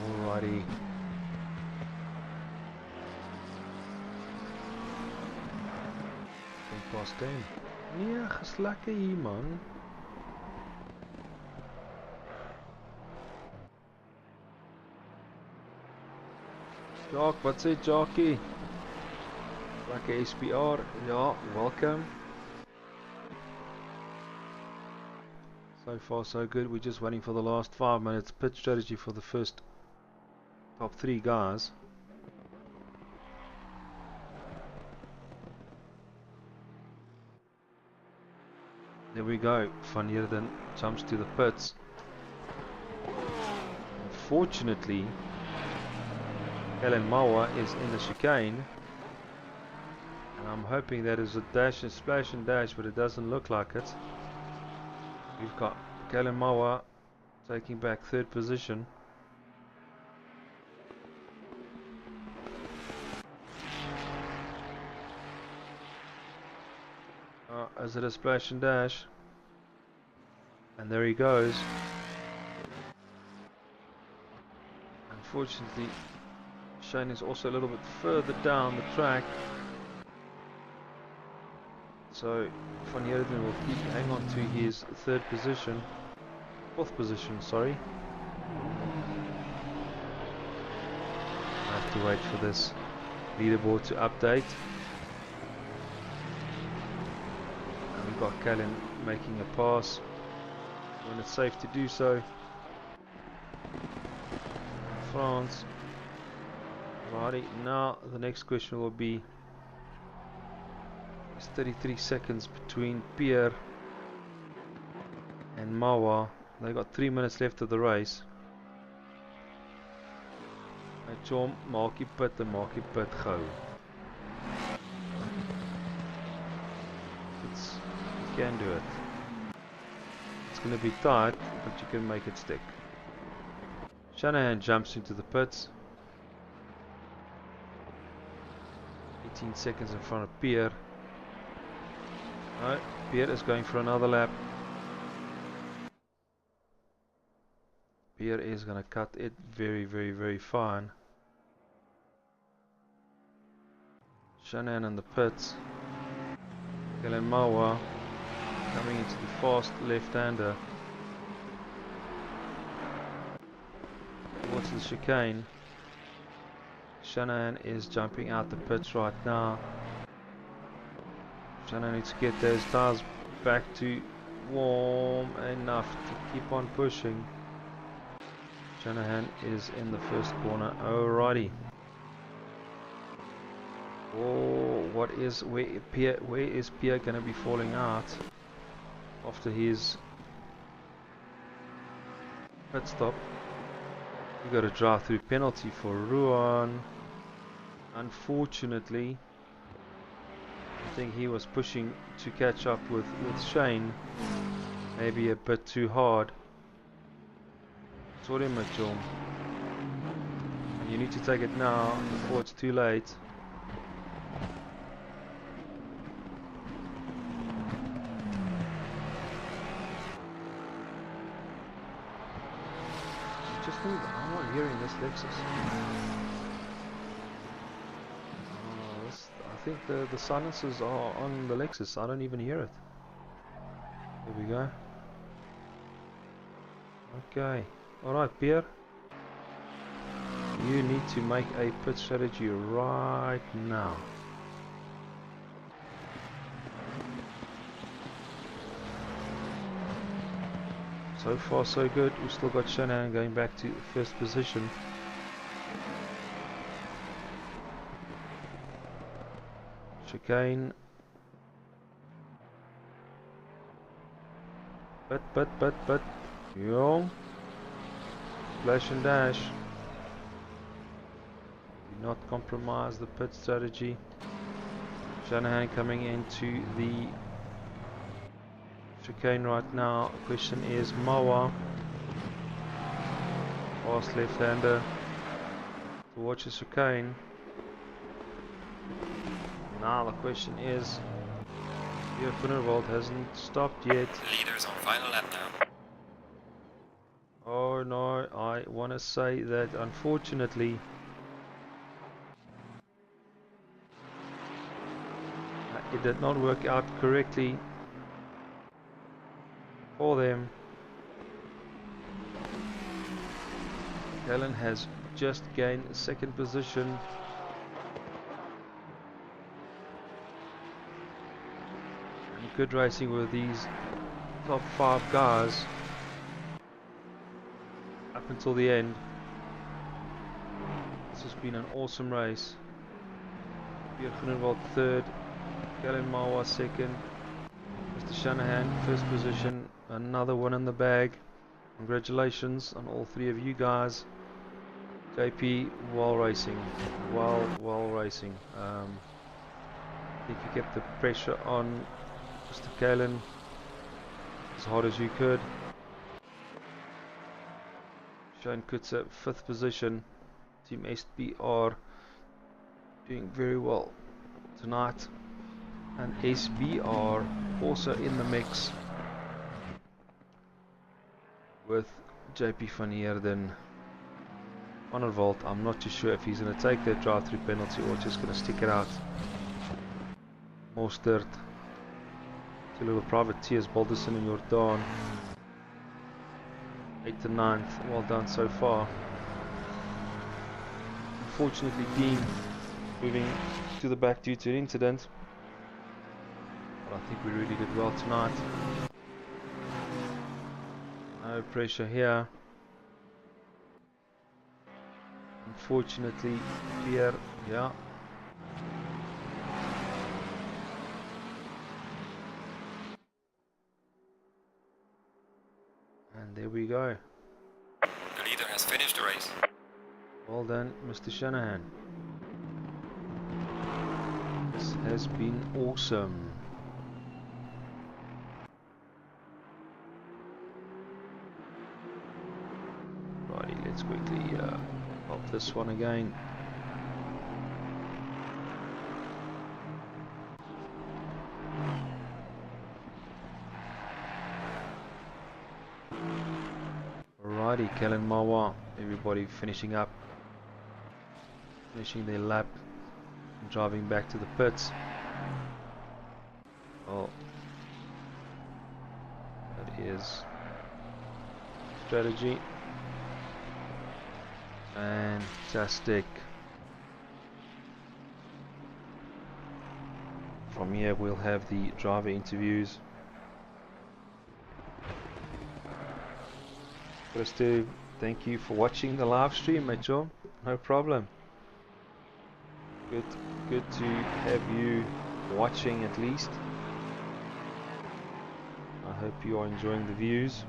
Alrighty. 10 past 10. Nee, is lekker hier, man. Jock, wat sê Jockey? Lekker SPR, ja, welcome. So far so good, we're just waiting for the last 5 minutes. Pit strategy for the first top 3 guys. There we go, Van Heerden jumps to the pits. Unfortunately, Ellen Mawa is in the chicane, and I'm hoping that is a dash and splash and dash, but it doesn't look like it. We've got Kellen Mawa taking back 3rd position. Is it a splash and dash? And there he goes. Unfortunately, Shane is also a little bit further down the track, so Van Heerden will hang on to his 4th position, sorry. I have to wait for this leaderboard to update. And we've got Callan making a pass when it's safe to do so. France. Righty, now the next question will be, it's 33 seconds between Pierre and Mawa. They got 3 minutes left of the race. Hey Chom, maak die pit en maak die pit gou. You can do it. It's going to be tight, but you can make it stick. Shanahan jumps into the pits. 18 seconds in front of Pierre. No, Pierre is going for another lap. Pierre is going to cut it very, very, very fine. Shanahan in the pits. Kellen Mawa coming into the fast left-hander towards the chicane. Shanahan is jumping out the pits right now. Shanahan needs to get those tires back to warm enough to keep on pushing. Shanahan is in the first corner. Alrighty. Oh, where is Pierre going to be falling out after his pit stop? We got a drive-through penalty for Ruan. Unfortunately, I think he was pushing to catch up with Shane, maybe a bit too hard. Sorry, Majom. You need to take it now before it's too late. I'm not hearing this Lexus. I think the silencers are on the Lexus. I don't even hear it. There we go. Okay. Alright, Pierre. You need to make a pit strategy right now. So far so good. We've still got Shanahan going back to first position. Chicane. But. Yo. Flash and dash. Do not compromise the pit strategy. Shanahan coming into the chicane right now. The question is Mawa. Fast left-hander to watch the chicane. Now the question is, Pierre Funderwald hasn't stopped yet. Leaders on final lap now. Oh no, I want to say that unfortunately it did not work out correctly for them. Alan has just gained second position. And good racing with these top 5 guys up until the end. This has been an awesome race. Pierre Funderwald third, Galen Mawa second, Mr. Shanahan first position, another one in the bag. Congratulations on all 3 of you guys. JP, well racing, well racing. I think you kept the pressure on Mr. Galen as hard as you could. Shane Kutzer, 5th position. Team SBR doing very well tonight. And SBR also in the mix with JP van Heerden. Funderwald, I'm not too sure if he's going to take that drive-through penalty or just going to stick it out. Mostert, 2 little privateers, Balderson and Jordan. 8th and 9th, well done so far. Unfortunately, Dean moving to the back due to an incident. But I think we really did well tonight. No pressure here. Unfortunately, Pierre, yeah. And there we go. The leader has finished the race. Well done, Mr. Shanahan. This has been awesome. Righty, let's quickly pop this one again. Alrighty, Kellen Mawa, everybody finishing up, finishing their lap and driving back to the pits. Well, that is strategy. Fantastic. From here we'll have the driver interviews. Christo, thank you for watching the live stream, Mitchell. No problem. Good to have you watching at least. I hope you are enjoying the views.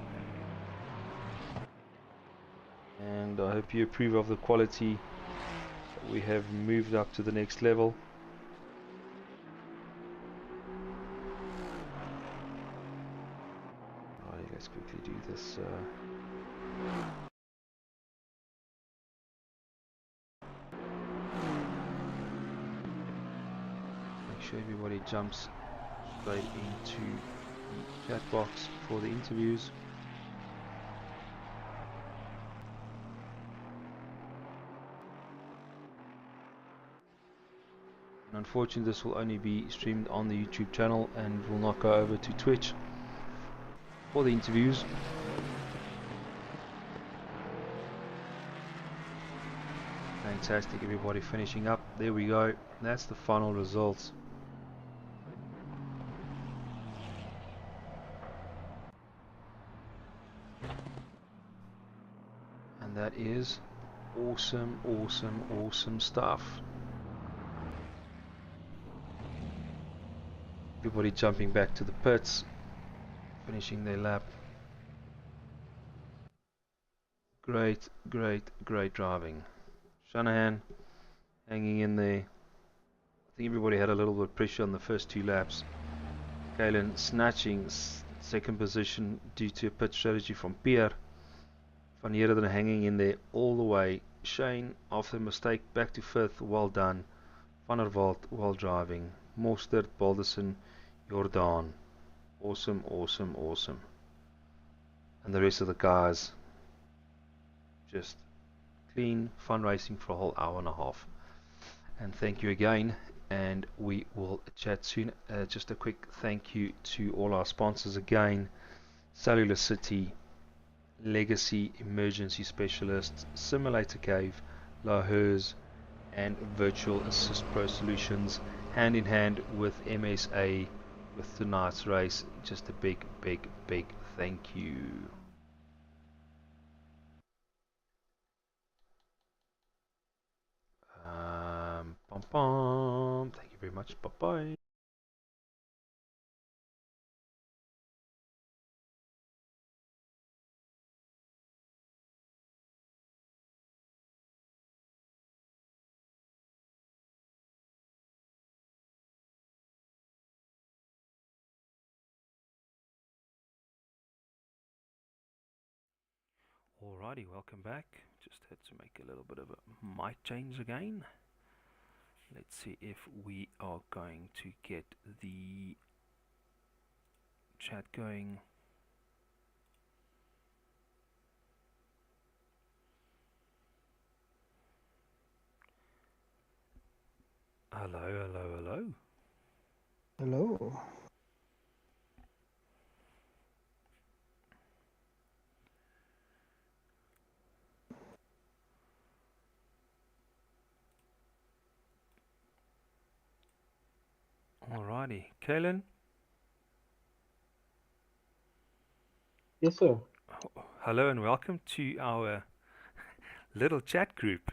And I hope you approve of the quality that we have moved up to the next level. Alright, let's quickly do this. Make sure everybody jumps straight into the chat box for the interviews. Unfortunately, this will only be streamed on the YouTube channel and will not go over to Twitch for the interviews. Fantastic, everybody finishing up. There we go. That's the final results. And that is awesome, awesome, awesome stuff. Everybody jumping back to the pits, finishing their lap. Great, great, great driving. Shanahan hanging in there. I think everybody had a little bit of pressure on the first 2 laps. Kalen snatching second position due to a pit strategy from Pierre. Van Heerden hanging in there all the way. Shane, after a mistake, back to 5th. Well done. Van der Walt, well driving. Mostert, Balderson, Jordan. Awesome, awesome, awesome. And the rest of the guys, just clean, fun racing for a whole hour and a half. And thank you again, and we will chat soon. Just a quick thank you to all our sponsors again: Cellular City, Legacy Emergency Specialists, Simulator Cave, La Heuse, and Virtual Assist Pro Solutions, hand in hand with MSA with tonight's race. Just a big, big, big thank you. Pom pom. Thank you very much. Bye bye. Alrighty, welcome back. Just had to make a little bit of a mic change again. Let's see if we are going to get the chat going. Hello, hello, hello. Hello. Alrighty, Kalen. Yes, sir. Hello and welcome to our little chat group.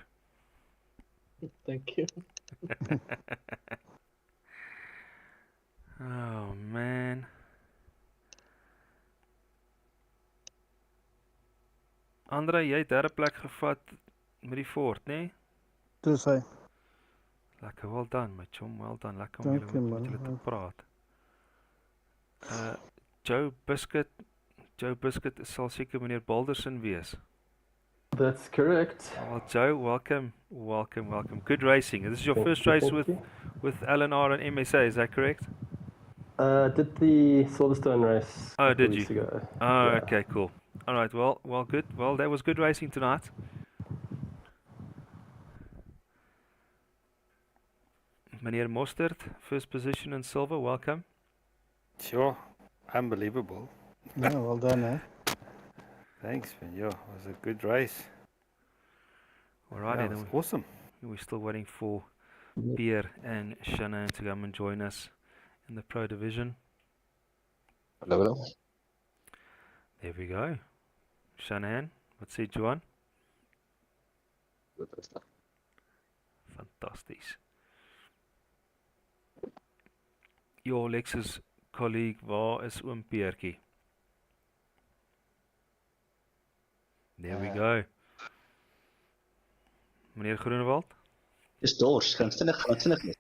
Thank you. Oh man. Andre, jy het derde plek gevat met die Ford, né? Nee? Dis hy. Lekker, well done, my chum, well done. Lekker om Dankie, met man. julle te praat. Joe Biscuit sal seker meneer Balderson wees. That's correct. Well, Joe, welcome. Good racing. This is your first race with LNR and MSA, is that correct? Did the Silverstone race Oh, a couple did weeks you? ago. Oh, Yeah. okay, cool. All right, well, good. Well, that was good racing tonight. Meneer Mostert, first position in silver, welcome. Sure, unbelievable. Yeah, well done, eh? Thanks, man. Yeah, it was a good race. Alrighty, Yeah, it then was awesome. we're still waiting for Pierre and Shannon to come and join us in the Pro Division. Hello, hello. There we go. Shannon, wat sê Johan? Goed rustig. Fantasties. Your Lexus colleague, waar is oom Piertjie? There we go. Meneer Groenewald? Dis dors, gaan vinnig.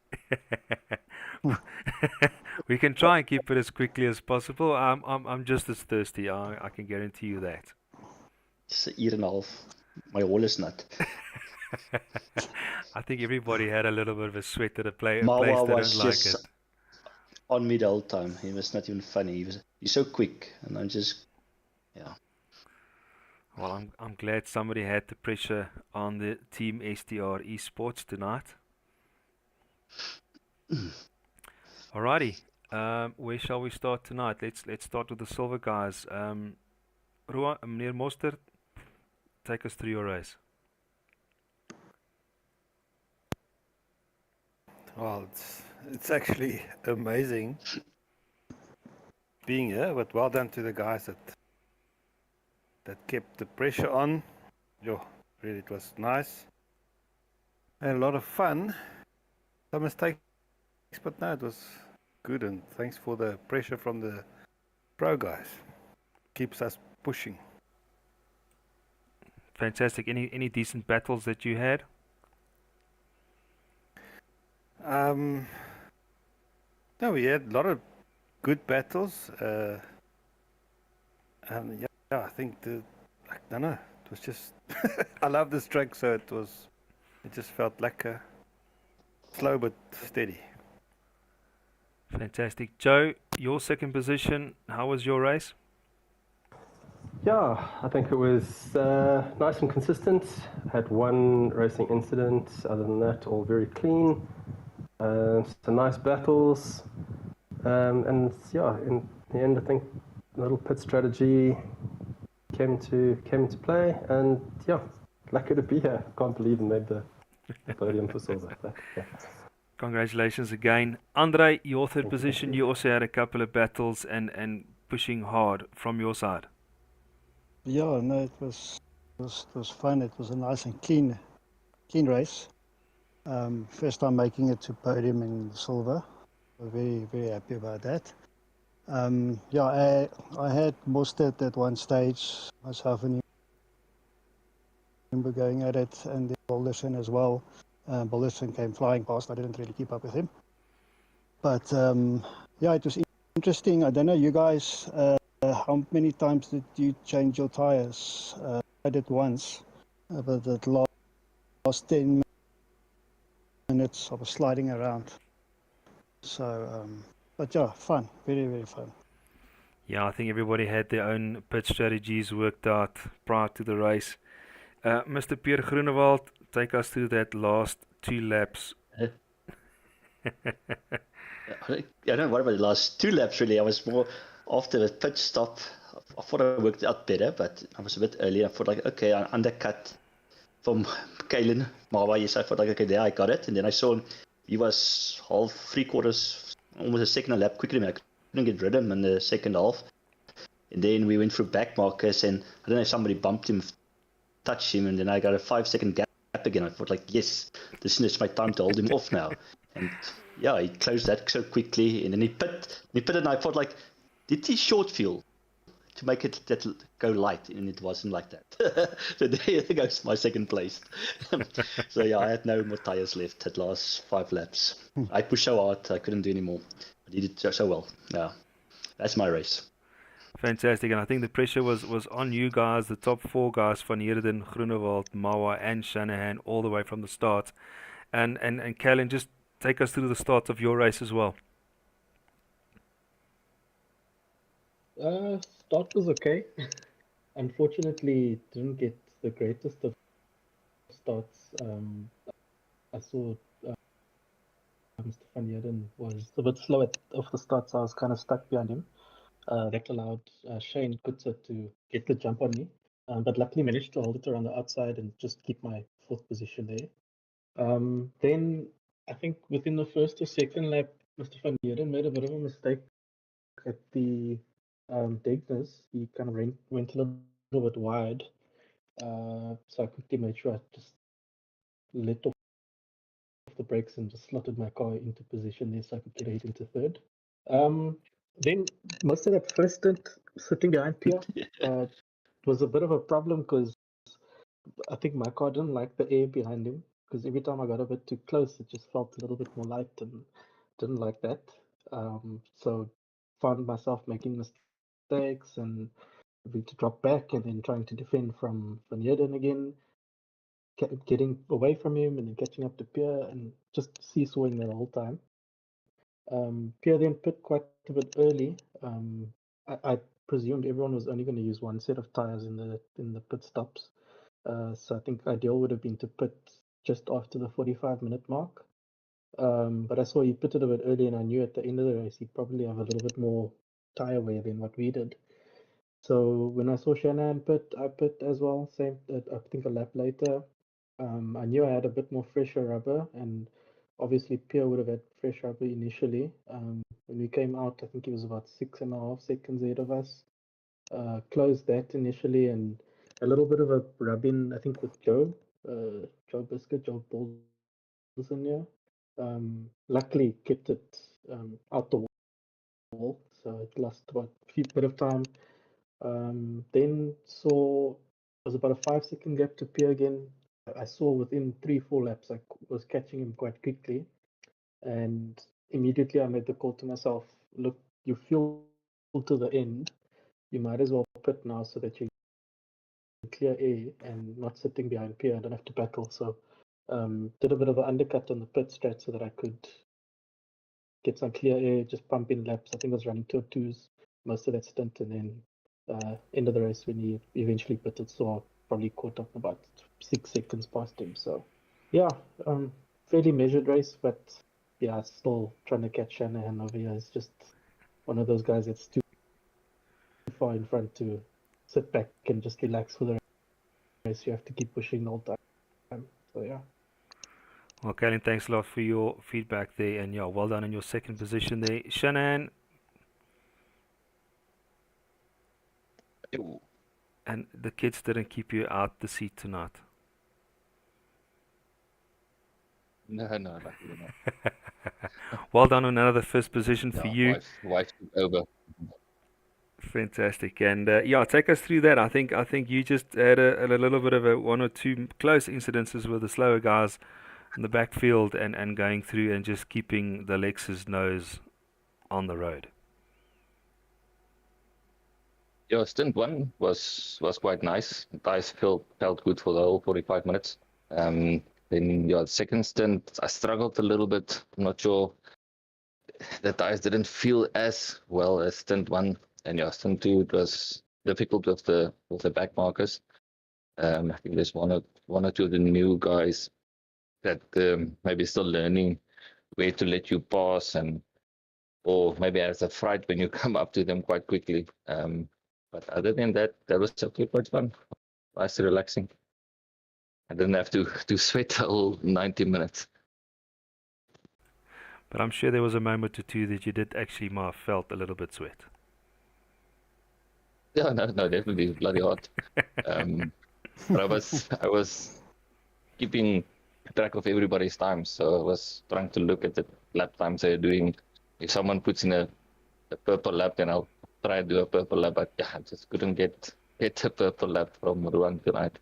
We can try and keep it as quickly as possible. I'm just as thirsty. I can guarantee you that. Dis 'n uur en 'n half. My hol is nat. I think everybody had a little bit of a sweat at a place Mawa they was don't like just it. on me the whole time. He was not even funny. He's so quick, and I'm just, yeah. Well, I'm glad somebody had the pressure on the Team STR Esports tonight. Alrighty, where shall we start tonight? Let's start with the silver guys. Meneer Mostert, take us through your race. Well, it's actually amazing being here, but well done to the guys that kept the pressure on. Yo, really, it was nice and a lot of fun. Some mistakes, but no, it was good, and thanks for the pressure from the pro guys. Keeps us pushing. Fantastic. Any decent battles that you had? No, we had a lot of good battles. Yeah, I think I don't know. It was just I love this track, so it just felt like slow but steady. Fantastic. Joe, your second position, how was your race? Yeah, I think it was nice and consistent. Had one racing incident. Other than that, all very clean. Some nice battles. And yeah, in the end, I think a little pit strategy came into play. And yeah, lucky to be here. Can't believe I made the podium for Silver. Yeah. Congratulations again. Andre, your third Thank you, position, thank you. you also had a couple of battles and pushing hard from your side. Yeah, no, it was fun. It was a nice and clean race. First time making it to podium in silver. We're very happy about that. Yeah, I had Mostert at one stage, myself and remember going at it, and then Balderson as well. Balderson came flying past. I didn't really keep up with him. But yeah, it was interesting. I don't know, you guys, how many times did you change your tires? I did once, but that last 10 minutes I was sliding around. So, but yeah, fun, very fun. Yeah, I think everybody had their own pit strategies worked out prior to the race. Mr. Pierre Groenewald, take us through that last 2 laps. I don't know what about the last 2 laps really. I was more after the pit stop. I thought I worked out better, but I was a bit early. I thought like, okay, I undercut from Kalen Mawai. I thought like, okay, there I got it. And then I saw him. He was half, 3/4, almost a second a lap quicker than me. I couldn't get rid of him in the second half. And then we went through back markers, and I don't know if somebody bumped him, touched him, and then I got a 5-second gap again. I thought like, yes, this is my time to hold him off now. And yeah, he closed that so quickly, and then he pitted, and I thought like, did he short fuel to make it that go light? And it wasn't like that. So there goes my second place. So yeah, I had no more tires left at last 5 laps. I pushed so hard, I couldn't do any more. I did it so well. Yeah, that's my race. Fantastic, and I think the pressure was on you guys, the top 4 guys, Van Heerden, Groenewald, Mawa, and Shanahan, all the way from the start. And Kalen, just take us through the start of your race as well. Start was okay. Unfortunately, didn't get the greatest of starts. I saw Mr. Van Heerden was a bit slow off the start, so I was kind of stuck behind him. That allowed Shane Kutzer to get the jump on me, but luckily managed to hold it around the outside and just keep my 4th position there. Then I think within the first or second lap, Mr. Van Heerden made a bit of a mistake at the Degners. He kind of went a little bit wide, so I quickly made sure I just let off the brakes and just slotted my car into position there so I could get it into 3rd. Then most of that first stint sitting behind Pierre was a bit of a problem because I think my car didn't like the air behind him, because every time I got a bit too close, it just felt a little bit more light and didn't like that. So found myself making mistakes and having to drop back and then trying to defend from Van Heerden again, getting away from him and then catching up to Pierre and just seesawing the whole time. Pierre then pit quite a bit early. I presumed everyone was only going to use one set of tires in the pit stops. So I think ideal would have been to pit just after the 45-minute mark. But I saw he pitted a bit early, and I knew at the end of the race he'd probably have a little bit more tire wear than what we did. So when I saw Shanahan pit, I pit as well. Same, I think a lap later. I knew I had a bit more fresher rubber, and obviously Pierre would have had fresh rubber initially. When we came out, I think he was about 6.5 seconds ahead of us. Closed that initially, and a little bit of a rub-in, I think, with Joe Biscuit, Joe Balderson, yeah. Luckily kept it out the wall, so it lost about a few bit of time. Then saw it was about a 5 second gap to Pierre again. I saw within 3-4 laps I was catching him quite quickly, and immediately I made the call to myself: look, you fuel to the end, you might as well pit now so that you clear air and not sitting behind Pierre. I don't have to battle. So did a bit of an undercut on the pit strat so that I could get some clear air, just pump in laps. I think I was running 2:02s most of that stint, and then end of the race when he eventually pitted, so I probably caught up about 6 seconds past him. So yeah, fairly measured race, but yeah, still trying to catch Shanahan over here. It's just one of those guys that's too far in front to sit back and just relax for the race. You have to keep pushing the whole time. So yeah. Well, Kalen, thanks a lot for your feedback there, and yeah, well done in your second position there. Shannon, and the kids didn't keep you out the seat tonight. No, luckily not. Well done on another first position for you. Wife took over. Fantastic, and yeah, take us through that. I think you just had a little bit of a one or two close incidences with the slower guys in the backfield and going through and just keeping the Lexus nose on the road. Yeah, stint one was quite nice. Tires felt good for the whole 45 minutes. Then yeah, the second stint I struggled a little bit. I'm not sure. The tires didn't feel as well as stint one, and yeah, stint two it was difficult with the back markers. I think there's one or two of the new guys that maybe still learning where to let you pass, or maybe has a fright when you come up to them quite quickly. But other than that, that was okay, quite fun. Nice, relaxing. I didn't have to sweat the whole 90 minutes. But I'm sure there was a moment or two that you did actually felt a little bit sweat. Yeah, no, definitely bloody hot. But I was keeping track of everybody's time, so I was trying to look at the lap times they're doing. If someone puts in a purple lap, then I'll try to do a purple lap. But yeah, I just couldn't get a purple lap from Ruan tonight.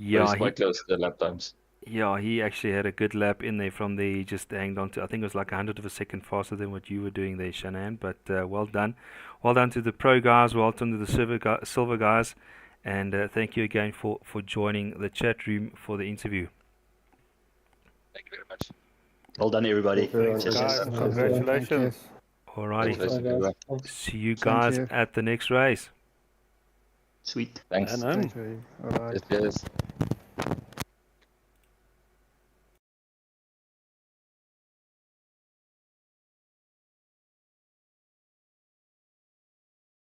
Yeah, he's quite close to the lap times. Yeah, he actually had a good lap in there from there. He just hanged on to, I think it was like 100 of a second faster than what you were doing there, Shannon. But well done. Well done to the pro guys, well done to the silver guys. And thank you again for joining the chat room for the interview. Thank you very much. Well done, everybody. Thanks, guys. Congratulations. Alrighty. Congratulations. See you guys you. at the next race. Sweet. Thanks. And, All right. Cheers.